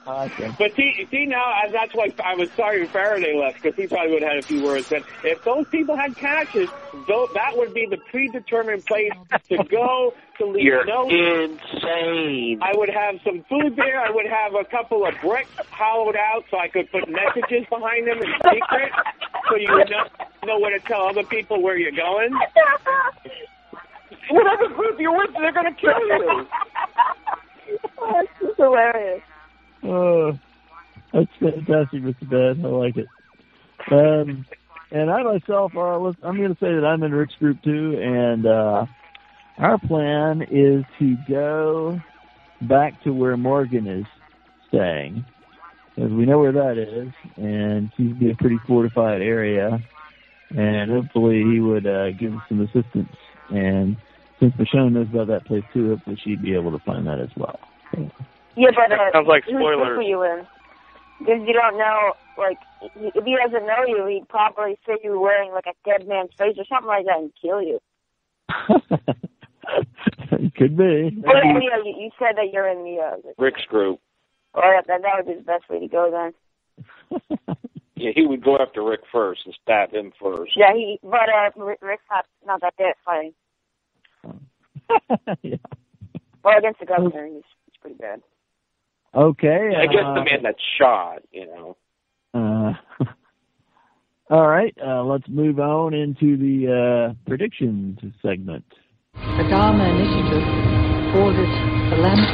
Awesome. But see now, that's why I was sorry Faraday left, because he probably would have had a few words. But if those people had caches, that would be the predetermined place to go to leave notes. You're insane. I would have some food there. I would have a couple of bricks hollowed out so I could put messages behind them in secret, so you would know where to tell other people where you're going. Whatever group you're with, they're going to kill you. Oh, that's hilarious. Oh, that's fantastic, Mr. Bad. I like it. And I myself, I'm going to say that I'm in Rick's group too, and our plan is to go back to where Morgan is staying, because we know where that is, and seems to be a pretty fortified area, and hopefully he would give us some assistance. And since Michonne knows about that place too, hopefully she'd be able to find that as well. Yeah, but sounds like who's spoilers. for you in? Because you don't know, if he doesn't know you, he'd probably say you were wearing like a dead man's face or something like that and kill you. It could be. Well, yeah, you said that you're in the Rick's group. Oh, yeah, that would be the best way to go then. Yeah, he would go after Rick first and stab him first. Yeah, but Rick's not that good at fighting. Yeah. Well, against the governor, he's pretty bad. Okay. I guess the man that's shot, All right, let's move on into the predictions segment. The Dharma Initiative called it the lamp.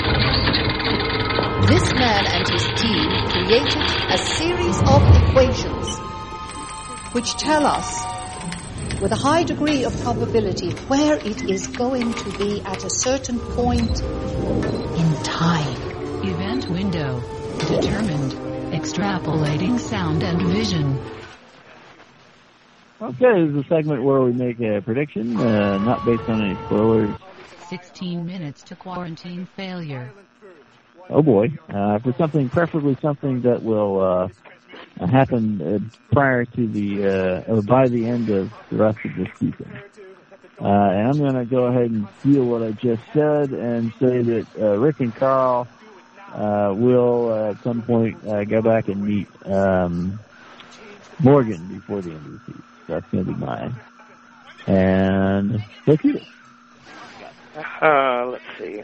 This man and his team created a series of equations which tell us with a high degree of probability where it is going to be at a certain point in time. Event window determined. Extrapolating sound and vision. Okay, this is a segment where we make a prediction, not based on any spoilers. 16 minutes to quarantine failure. Oh boy, for something, preferably something that will happen prior to or by the end of the rest of this season. And I'm going to go ahead and steal what I just said and say that Rick and Carl will at some point go back and meet Morgan before the end of the season. That's going to be mine. And let's see. Let's see.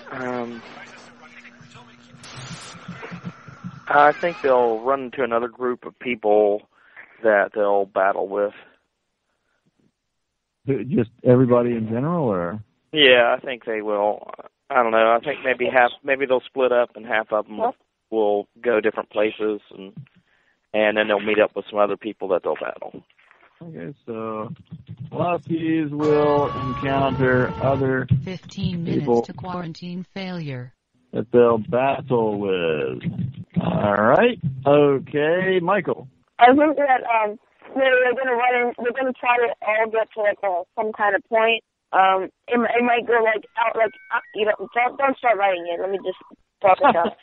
I think they'll run into another group of people that they'll battle with. Just everybody in general, or? Yeah, I think they will. I don't know. I think maybe they'll split up, and half of them will go different places, and then they'll meet up with some other people that they'll battle. Okay, so Velocities will encounter other 15 people minutes to quarantine failure that they'll battle with. All right. Okay, Michael. I think that they're gonna try to all get to like some kind of point. It might go like out like don't start writing it. Let me just talk it out.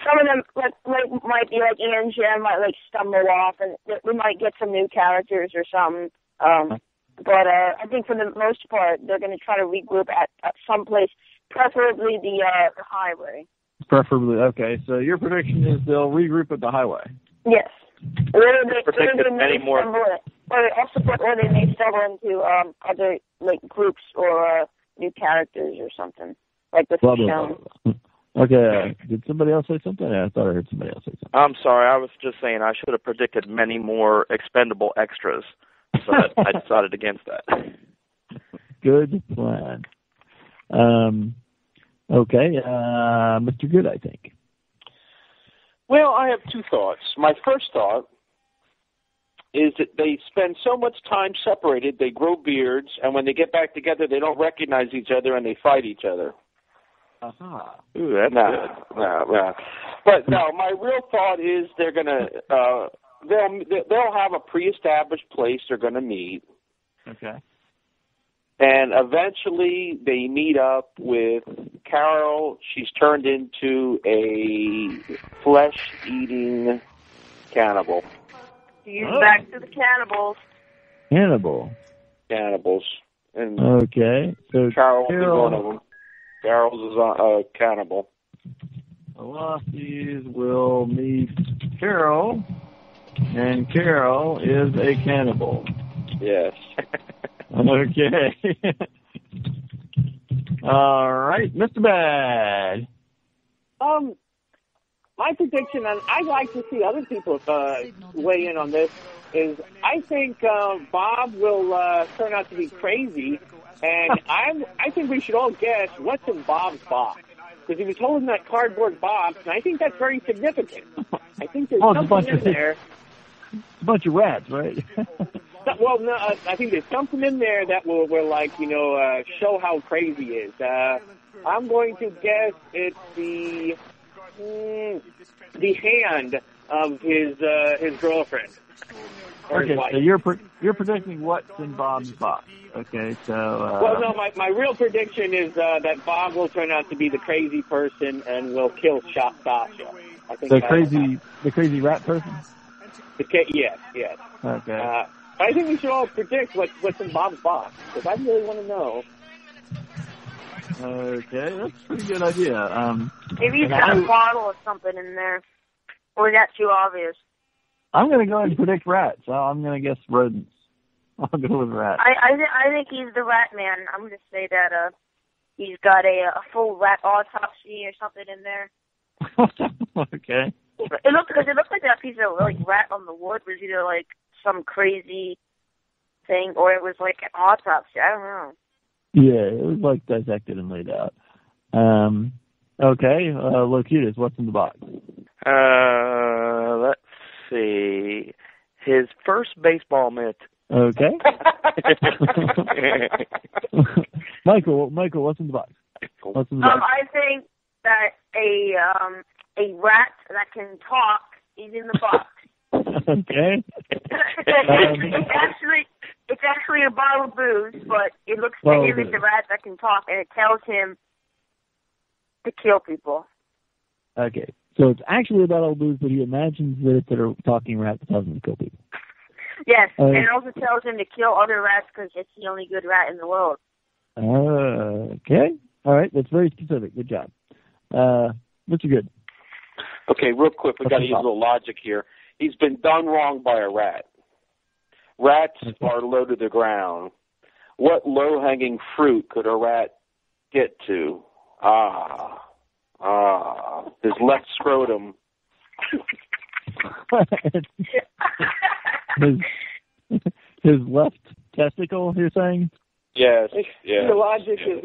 Some of them might be like Ian and Jen might like stumble off, and we might get some new characters or something. But I think for the most part, they're going to try to regroup at some place, preferably the highway. Preferably, okay. So your prediction is they'll regroup at the highway. Yes. Or they may stumble into other like groups or new characters or something like with the show. Okay. Did somebody else say something? Yeah, I thought I heard somebody else say something. I'm sorry. I was just saying I should have predicted many more expendable extras, so I decided against that. Good plan. Okay. Mr. Good, I think. Well, I have two thoughts. My first thought is that they spend so much time separated, they grow beards, and when they get back together, they don't recognize each other and they fight each other. Aha. Ooh, that's good. No. But no, my real thought is they're gonna they'll have a pre-established place they're gonna meet. Okay. And eventually they meet up with Carol. She's turned into a flesh-eating cannibal. She's back to the cannibals. Cannibals. And okay. So Carol is one of them. Carol's is a cannibal. Velocities will meet Carol, and Carol is a cannibal. Yes. Okay. All right, Mr. Bad. My prediction, and I'd like to see other people weigh in on this, is I think Bob will turn out to be crazy, and I think we should all guess what's in Bob's box. Because he was holding that cardboard box, and I think that's very significant. I think there's something in there. It's a bunch of rats, right? Well, no, I think there's something in there that will like, show how crazy he is. I'm going to guess it's the hand of his girlfriend. Okay, so you're predicting what's in Bob's box. Okay, so... well, no, my real prediction is that Bob will turn out to be the crazy person and will kill Sasha. I think the crazy rat person? Yes. Okay. I think we should all predict what's in Bob's box, because I really want to know. Okay, that's a pretty good idea. Maybe he's got a bottle or something in there. Or is that too obvious? I'm going to go ahead and predict rats. So I'm going to guess rodents. I'll go with rats. I think he's the rat man. I'm going to say that he's got a full rat autopsy or something in there. Okay. It looked like that piece of like rat on the wood was either like some crazy thing or it was like an autopsy. I don't know. Yeah, it was like dissected and laid out. Okay, Locutus, what's in the box? Let's see. His first baseball mitt. Okay. Michael, what's in the box? What's in the box? I think that a rat that can talk is in the box. Okay. It's actually a bottle of booze, but it looks to him as a rat that can talk, and it tells him to kill people. Okay. So it's actually a bottle of booze, but he imagines that it's a talking rat that tells him to kill people. Yes, and it also tells him to kill other rats because it's the only good rat in the world. Okay. All right. That's very specific. Good job. Mr. Good. Okay, real quick. We got to use a little logic here. He's been done wrong by a rat. Rats are low to the ground. What low-hanging fruit could a rat get to? His left scrotum. his left testicle, you're saying? Yes. Yes. The logic is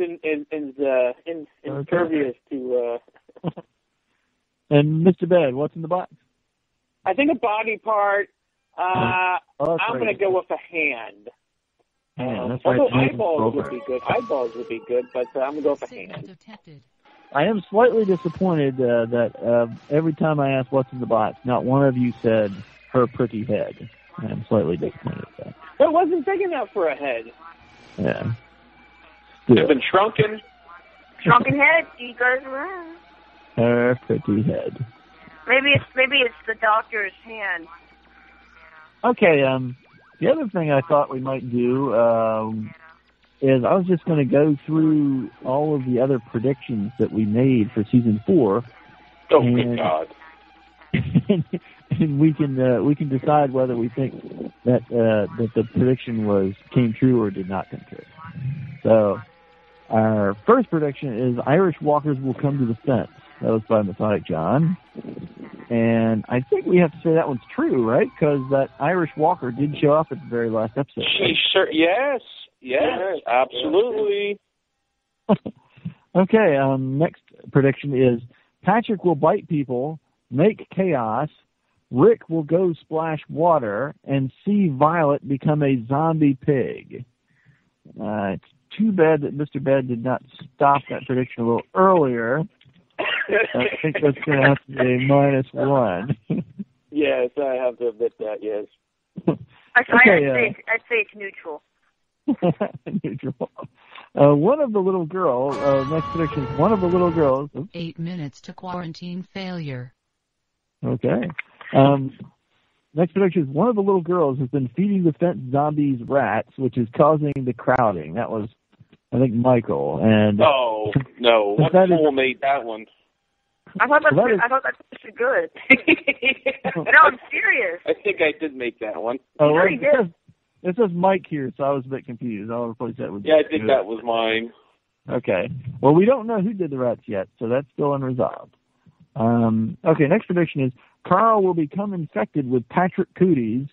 impervious to. And Mr. Bed, what's in the box? I think a body part. I'm going to go with a hand. That's although right. eyeballs would be good. Eyeballs would be good, but I'm going to go with a hand. I am slightly disappointed that every time I asked what's in the box, not one of you said her pretty head. I am slightly disappointed at that. It wasn't big enough for a head. Yeah. It's been shrunken. Shrunken head, he goes around. Her pretty head. Maybe it's the doctor's hand. Okay, the other thing I thought we might do is I was just going to go through all of the other predictions that we made for season 4. Oh, good God. And we can decide whether we think that the prediction came true or did not come true. So our first prediction is Irish walkers will come to the fence. That was by Methodic John. And I think we have to say that one's true, right? Because that Irish walker did show up at the very last episode. Yes, absolutely. Okay, next prediction is Patrick will bite people, make chaos, Rick will go splash water, and see Violet become a zombie pig. It's too bad that Mr. Bed did not stop that prediction a little earlier. I think that's going to have to be -1. Yes, I have to admit that, yes. I'd say it's neutral. Neutral. One of the little girls, next prediction is one of the little girls. 8 minutes to quarantine failure. Okay. Next prediction is one of the little girls has been feeding the fence zombies rats, which is causing the crowding. That was, I think, Michael. And oh, no. What fool made that one? I thought that's pretty good. No, I'm serious. I think I did make that one. Oh, right. It says Mike here, so I was a bit confused. I'll replace that with... Yeah, I think that was mine. Okay. Well, we don't know who did the rats yet, so that's still unresolved. Okay, next prediction is Carl will become infected with Patrick Cooties,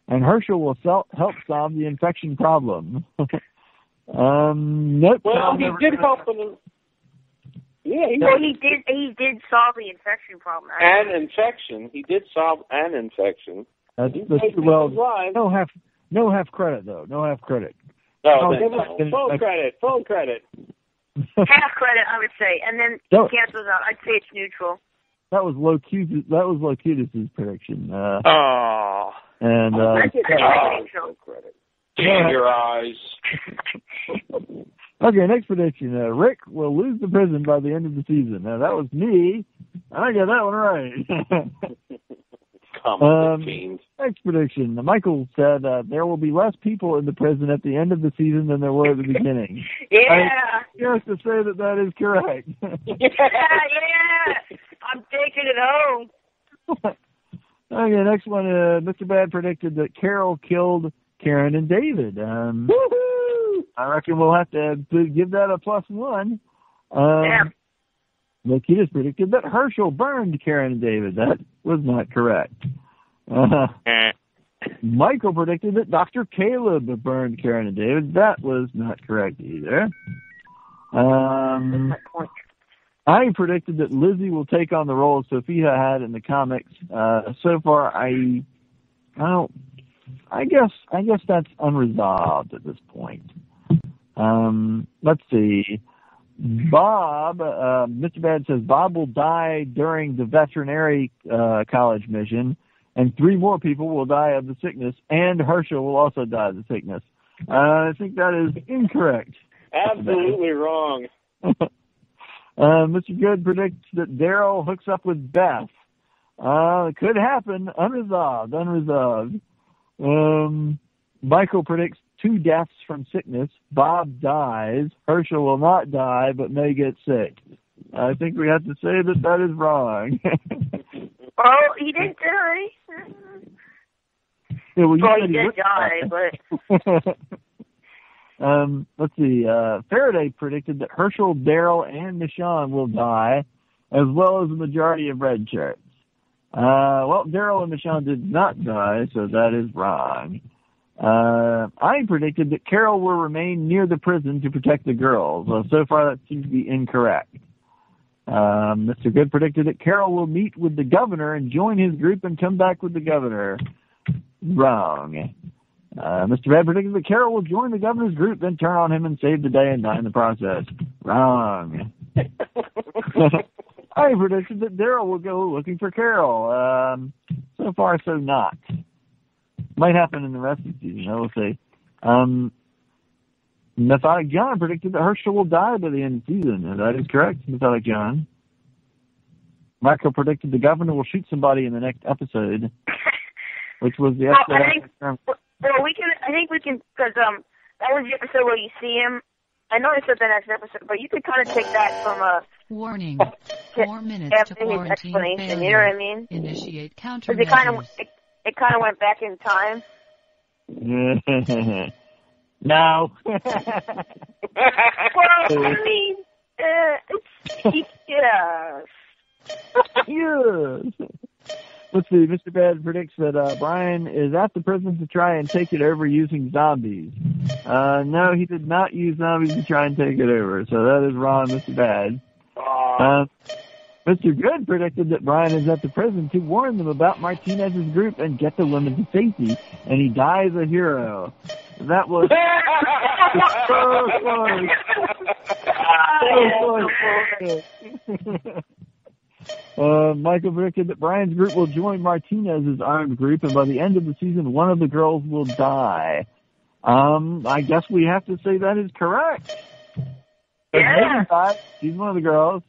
and Herschel will help solve the infection problem. Nope. Well, he did help him. Yeah, he did solve the infection problem. An infection. He did solve an infection. Well, no half credit though. No half credit. No, full credit. Half credit, I would say, and then cancels out. I'd say it's neutral. That was Locutus's prediction. And credit. Damn your eyes. Okay, next prediction. Rick will lose the prison by the end of the season. Now, that was me. I got that one right. Next prediction. Michael said there will be less people in the prison at the end of the season than there were at the beginning. Yeah. He has to say that is correct. Yeah. I'm taking it home. Okay, next one. Mr. Bad predicted that Carol killed Karen and David. Woohoo! I reckon we'll have to give that a +1. Lokitas predicted that Herschel burned Karen and David. That was not correct. Michael predicted that Dr. Caleb burned Karen and David. That was not correct either. I predicted that Lizzie will take on the role Sophia had in the comics. So far, I guess that's unresolved at this point. Let's see. Bob, Mr. Bad says Bob will die during the veterinary college mission, and 3 more people will die of the sickness, and Herschel will also die of the sickness. I think that is incorrect. Absolutely wrong. Mr. Good predicts that Daryl hooks up with Beth. It could happen. Unresolved. Michael predicts 2 deaths from sickness. Bob dies. Herschel will not die, but may get sick. I think we have to say that is wrong. Oh, he didn't die. Yeah, he did die, but... Let's see. Faraday predicted that Herschel, Daryl, and Michonne will die, as well as the majority of red shirts. Well, Daryl and Michonne did not die, so that is wrong. I predicted that Carol will remain near the prison to protect the girls. So far, that seems to be incorrect. Mr. Good predicted that Carol will meet with the governor and join his group and come back with the governor. Wrong. Mr. Bad predicted that Carol will join the governor's group, then turn on him and save the day and die in the process. Wrong. I predicted that Daryl will go looking for Carol. So far, so not. Might happen in the rest of the season, I will say. Methodic John predicted that Herschel will die by the end of the season. That is correct, Methodic John. Michael predicted the governor will shoot somebody in the next episode, which was the episode. I think we can, because that was the episode where you see him. I know it's the next episode, but you could kind of take that from a warning. 4 minutes to quarantine failure. You know what I mean? Initiate countermeasures. It kind of went back in time. No. Well, I mean, yes. Yes. Let's see. Mr. Bad predicts that Brian is at the prison to try and take it over using zombies. No, he did not use zombies to try and take it over, so that is wrong, Mr. Bad. Mr. Good predicted that Brian is at the prison to warn them about Martinez's group and get the women to safety, and he dies a hero. That was so close. Michael predicted that Brian's group will join Martinez's armed group, and by the end of the season, one of the girls will die. I guess we have to say that is correct. Yeah. She's one of the girls.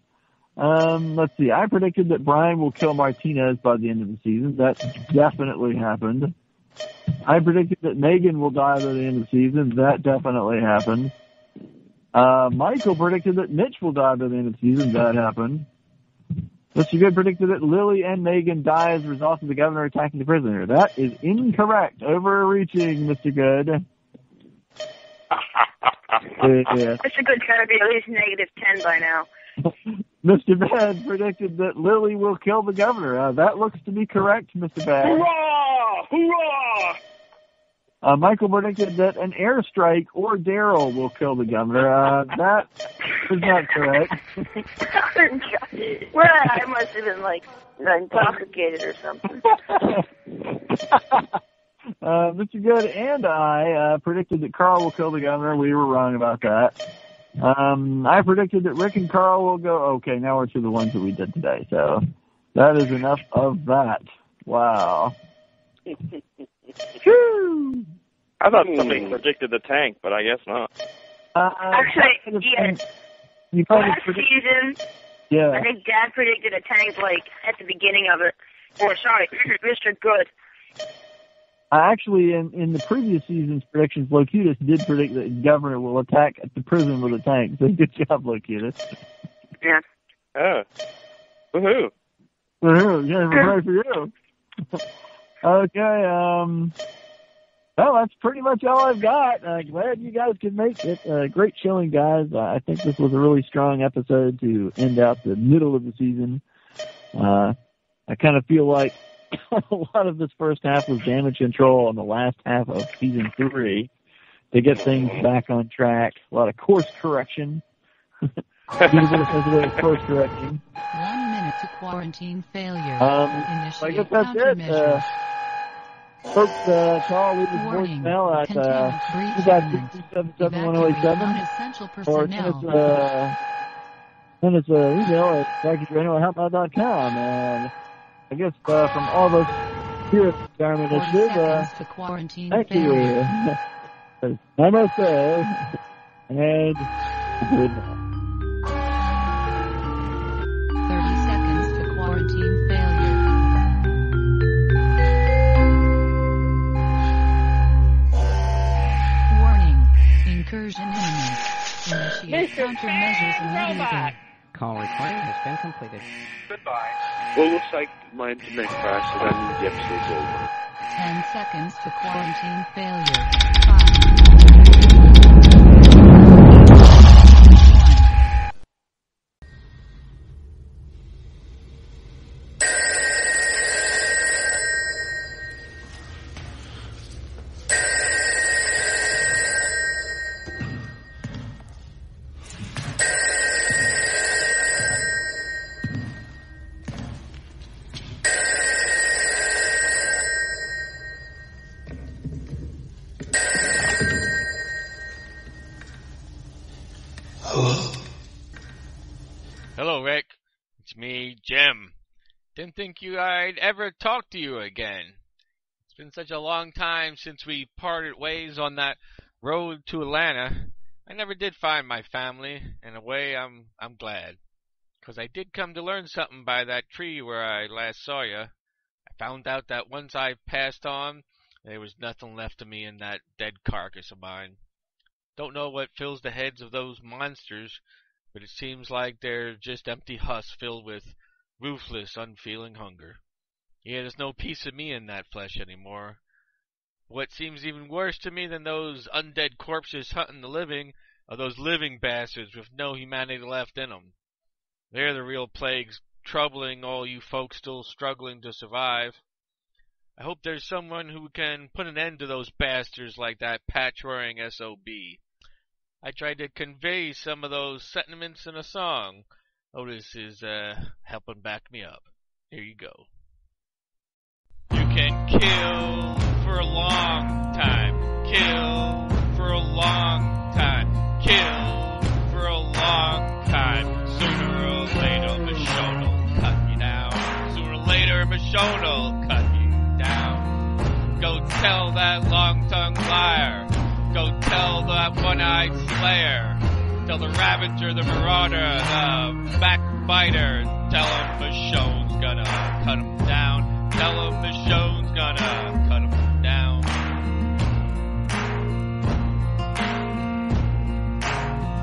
Let's see. I predicted that Brian will kill Martinez by the end of the season. That definitely happened. I predicted that Megan will die by the end of the season. That definitely happened. Michael predicted that Mitch will die by the end of the season. That happened. Mr. Good predicted that Lily and Megan die as a result of the governor attacking the prisoner. That is incorrect. Overreaching, Mr. Good. Mr. Good's got to be at least -10 by now. Mr. Bad predicted that Lily will kill the governor. That looks to be correct, Mr. Bad. Hurrah! Hurrah! Michael predicted that an airstrike or Daryl will kill the governor. That is not correct. Well, I must have been, intoxicated or something. Mr. Good and I predicted that Carl will kill the governor. We were wrong about that. I predicted that Rick and Carl will go. Okay, now we're to the ones that we did today. So that is enough of that. Wow. I thought somebody predicted the tank, but I guess not. Actually, last season, I think Dad predicted a tank, at the beginning of it. Or, sorry, Mr. Good. Actually, in the previous season's predictions, Locutus did predict that the governor will attack at the prison with a tank. So good job, Locutus. Yeah. Oh. Woohoo. Woohoo. Yeah, right for you. Okay, well, that's pretty much all I've got. Glad you guys could make it. Great showing, guys. I think this was a really strong episode to end out the middle of the season. I kind of feel like a lot of this first half was damage control on the last half of season 3 to get things back on track. A lot of course correction. Course correction. 1 minute to quarantine failure. I guess that's it. Folks, call, leave us voicemail at 257-1087 or send us an email at packageradio@hotmail.com. And I guess from all of us here at the Retirement Initiative, thank you. Namaste and good night. 30 seconds to quarantine failure. Warning. Incursion imminent. Initiate countermeasures immediately. Call recording has been completed. Goodbye. Well, it looks like my internet crashed, so that means the episode's over. 10 seconds to quarantine failure. 5. Didn't think I'd ever talk to you again. It's been such a long time since we parted ways on that road to Atlanta. I never did find my family. In a way, I'm glad. 'Cause I did come to learn something by that tree where I last saw you. I found out that once I passed on, there was nothing left of me in that dead carcass of mine. Don't know what fills the heads of those monsters, but it seems like they're just empty husks filled with ruthless, unfeeling hunger. Yeah, there's no piece of me in that flesh anymore. What seems even worse to me than those undead corpses hunting the living are those living bastards with no humanity left in them. They're the real plagues troubling all you folks still struggling to survive. I hope there's someone who can put an end to those bastards like that patch-wearing SOB. I tried to convey some of those sentiments in a song. Otis is helping back me up. Here you go. You can kill for a long time. Kill for a long time. Kill for a long time. Sooner or later, Michonne will cut you down. Sooner or later, Michonne will cut you down. Go tell that long-tongued liar. Go tell that one-eyed slayer. Tell the ravager, the marauder, the backbiter. Tell him Michonne's gonna cut him down. Tell him Michonne's gonna cut him down.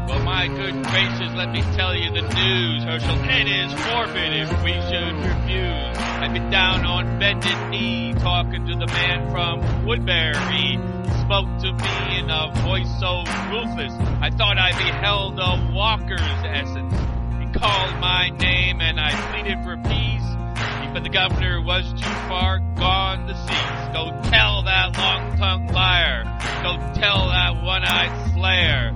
Well, my good gracious, let me tell you the news. Herschel Ed is forfeit if we should refuse. I've been down on bended knee, talking to the man from Woodbury. He spoke to me in a voice so ruthless, I thought I beheld a walker's essence. He called my name and I pleaded for peace, but the governor was too far gone to cease. Go tell that long-tongued liar. Go tell that one-eyed slayer.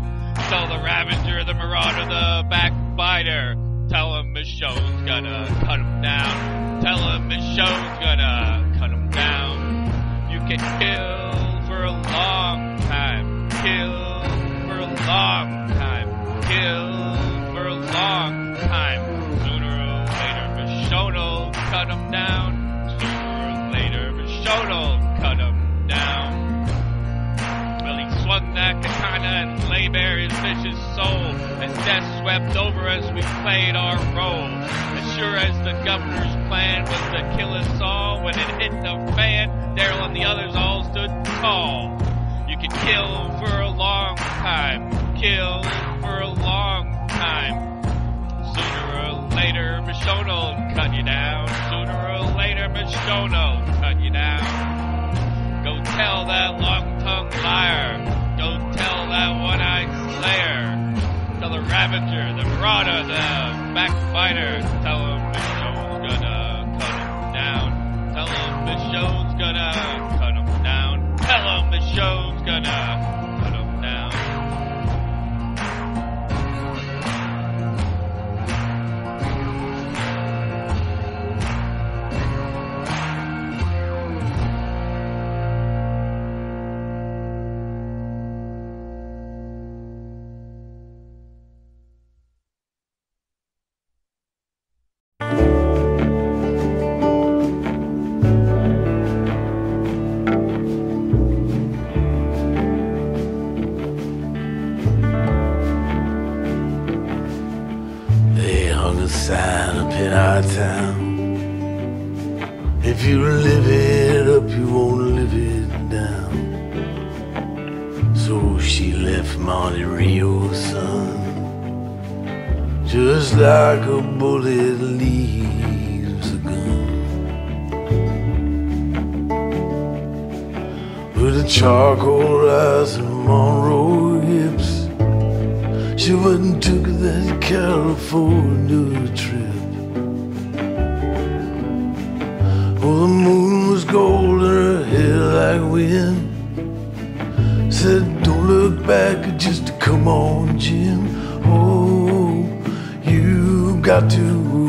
Tell the ravager, the marauder, the backbiter. Tell him Michonne's gonna cut him down. Tell him Michonne's gonna cut him down. You can kill for a long time. Kill for a long time. Kill for a long time. Sooner or later, Michonne will cut him down. Sooner or later, Michonne will cut him down. Well, he swung that katana and lay bare his vicious soul as death swept over us. We played our role. As sure as the governor's plan was to kill us all, when it hit the fan, Daryl and the others all stood tall. You can kill for a long time. Kill for a long time. Sooner or later, Michonne will cut you down. Sooner or later, Michonne will cut you down. Go tell that long-tongued liar. Go tell that one-eyed slayer. Tell the ravager, the marauder, the backbiter. Tell him Michonne's gonna cut him down. Tell him Michonne's gonna cut him down. Tell him Michonne's gonna cut him down. Sign up in our town. If you live it up, you won't live it down. So she left Monte Rio's son, just like a bullet leaves a gun. With a charcoal eyes and Monroe hips, she went and took that California trip. Oh, the moon was gold and her hair like wind. Said, don't look back, just come on, Jim. Oh, you got to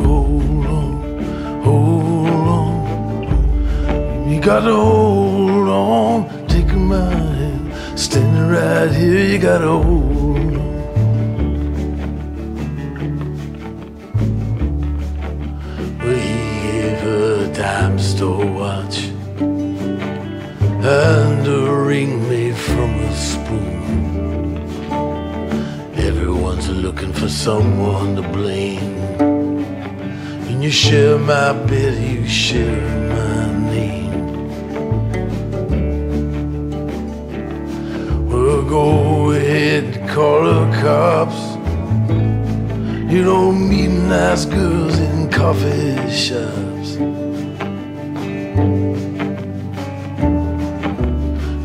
hold on, hold on. You got to hold on, taking my hand, standing right here, you got to hold on. and a ring made from a spoon. Everyone's looking for someone to blame. And you share my bed, you share my name. Well, go ahead, call the cops. You don't meet nice girls in coffee shops.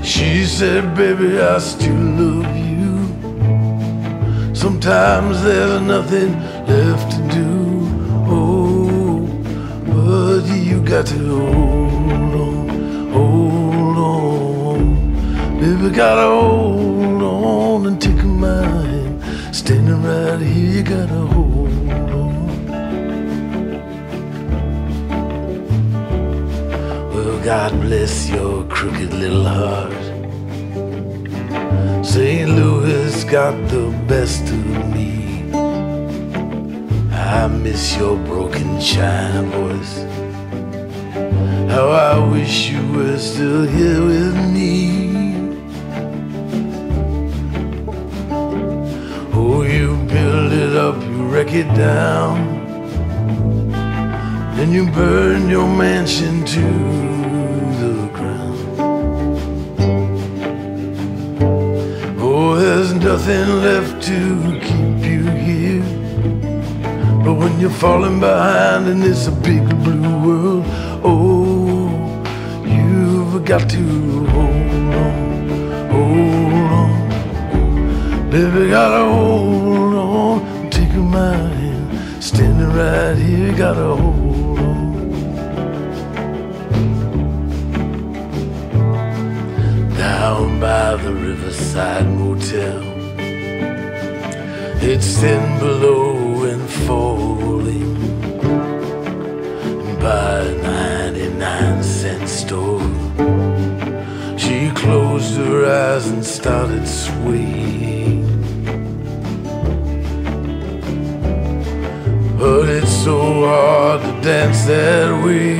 She said, baby, I still love you. Sometimes there's nothing left to do. Oh, but you got to hold on, hold on. Baby, gotta hold on and take mine. Standing right here, you gotta hold on. Well, God bless your crooked little heart. St. Louis got the best of me. I miss your broken china voice. How I wish you were still here with me. Oh, you build it up, you wreck it down, then you burn your mansion to the ground. Oh, there's nothing left to keep you here. But when you're falling behind in this big blue world, oh, you've got to hold on, hold on. Baby, gotta hold on, take my hand, standing right here, gotta hold on. Down by the Riverside Motel, it's thin below and falling, and by a 99-cent store, she closed her eyes and started swaying. But it's so hard to dance that way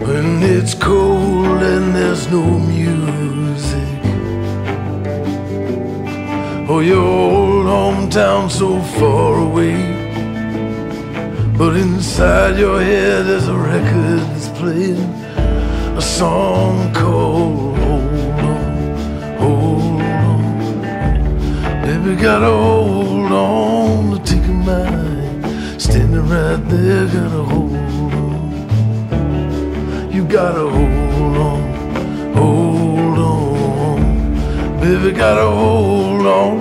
when it's cold and there's no music. Oh, your old hometown so far away, but inside your head there's a record that's playing a song called Hold On, Hold On. Baby, gotta hold on to take a mind. Standing right there, gotta hold on. You gotta hold on, hold on. Baby, gotta hold on,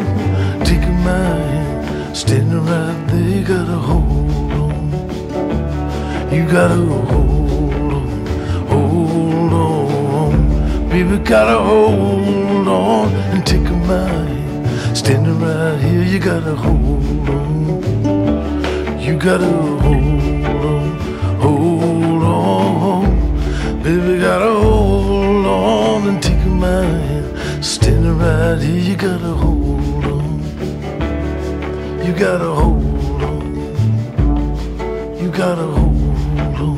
take a mind. Standing right there, gotta hold on. You gotta hold on, hold on. Baby, gotta hold on and take a mind. Standing right here, you gotta hold on. You gotta hold on, baby, gotta hold on and take my hand. Standing right here, you gotta hold on. You gotta hold on. You gotta hold on.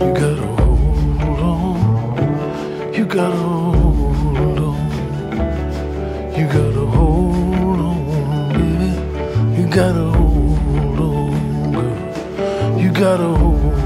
You gotta hold on. You gotta hold on. You gotta hold on, baby. You gotta hold on. You gotta hold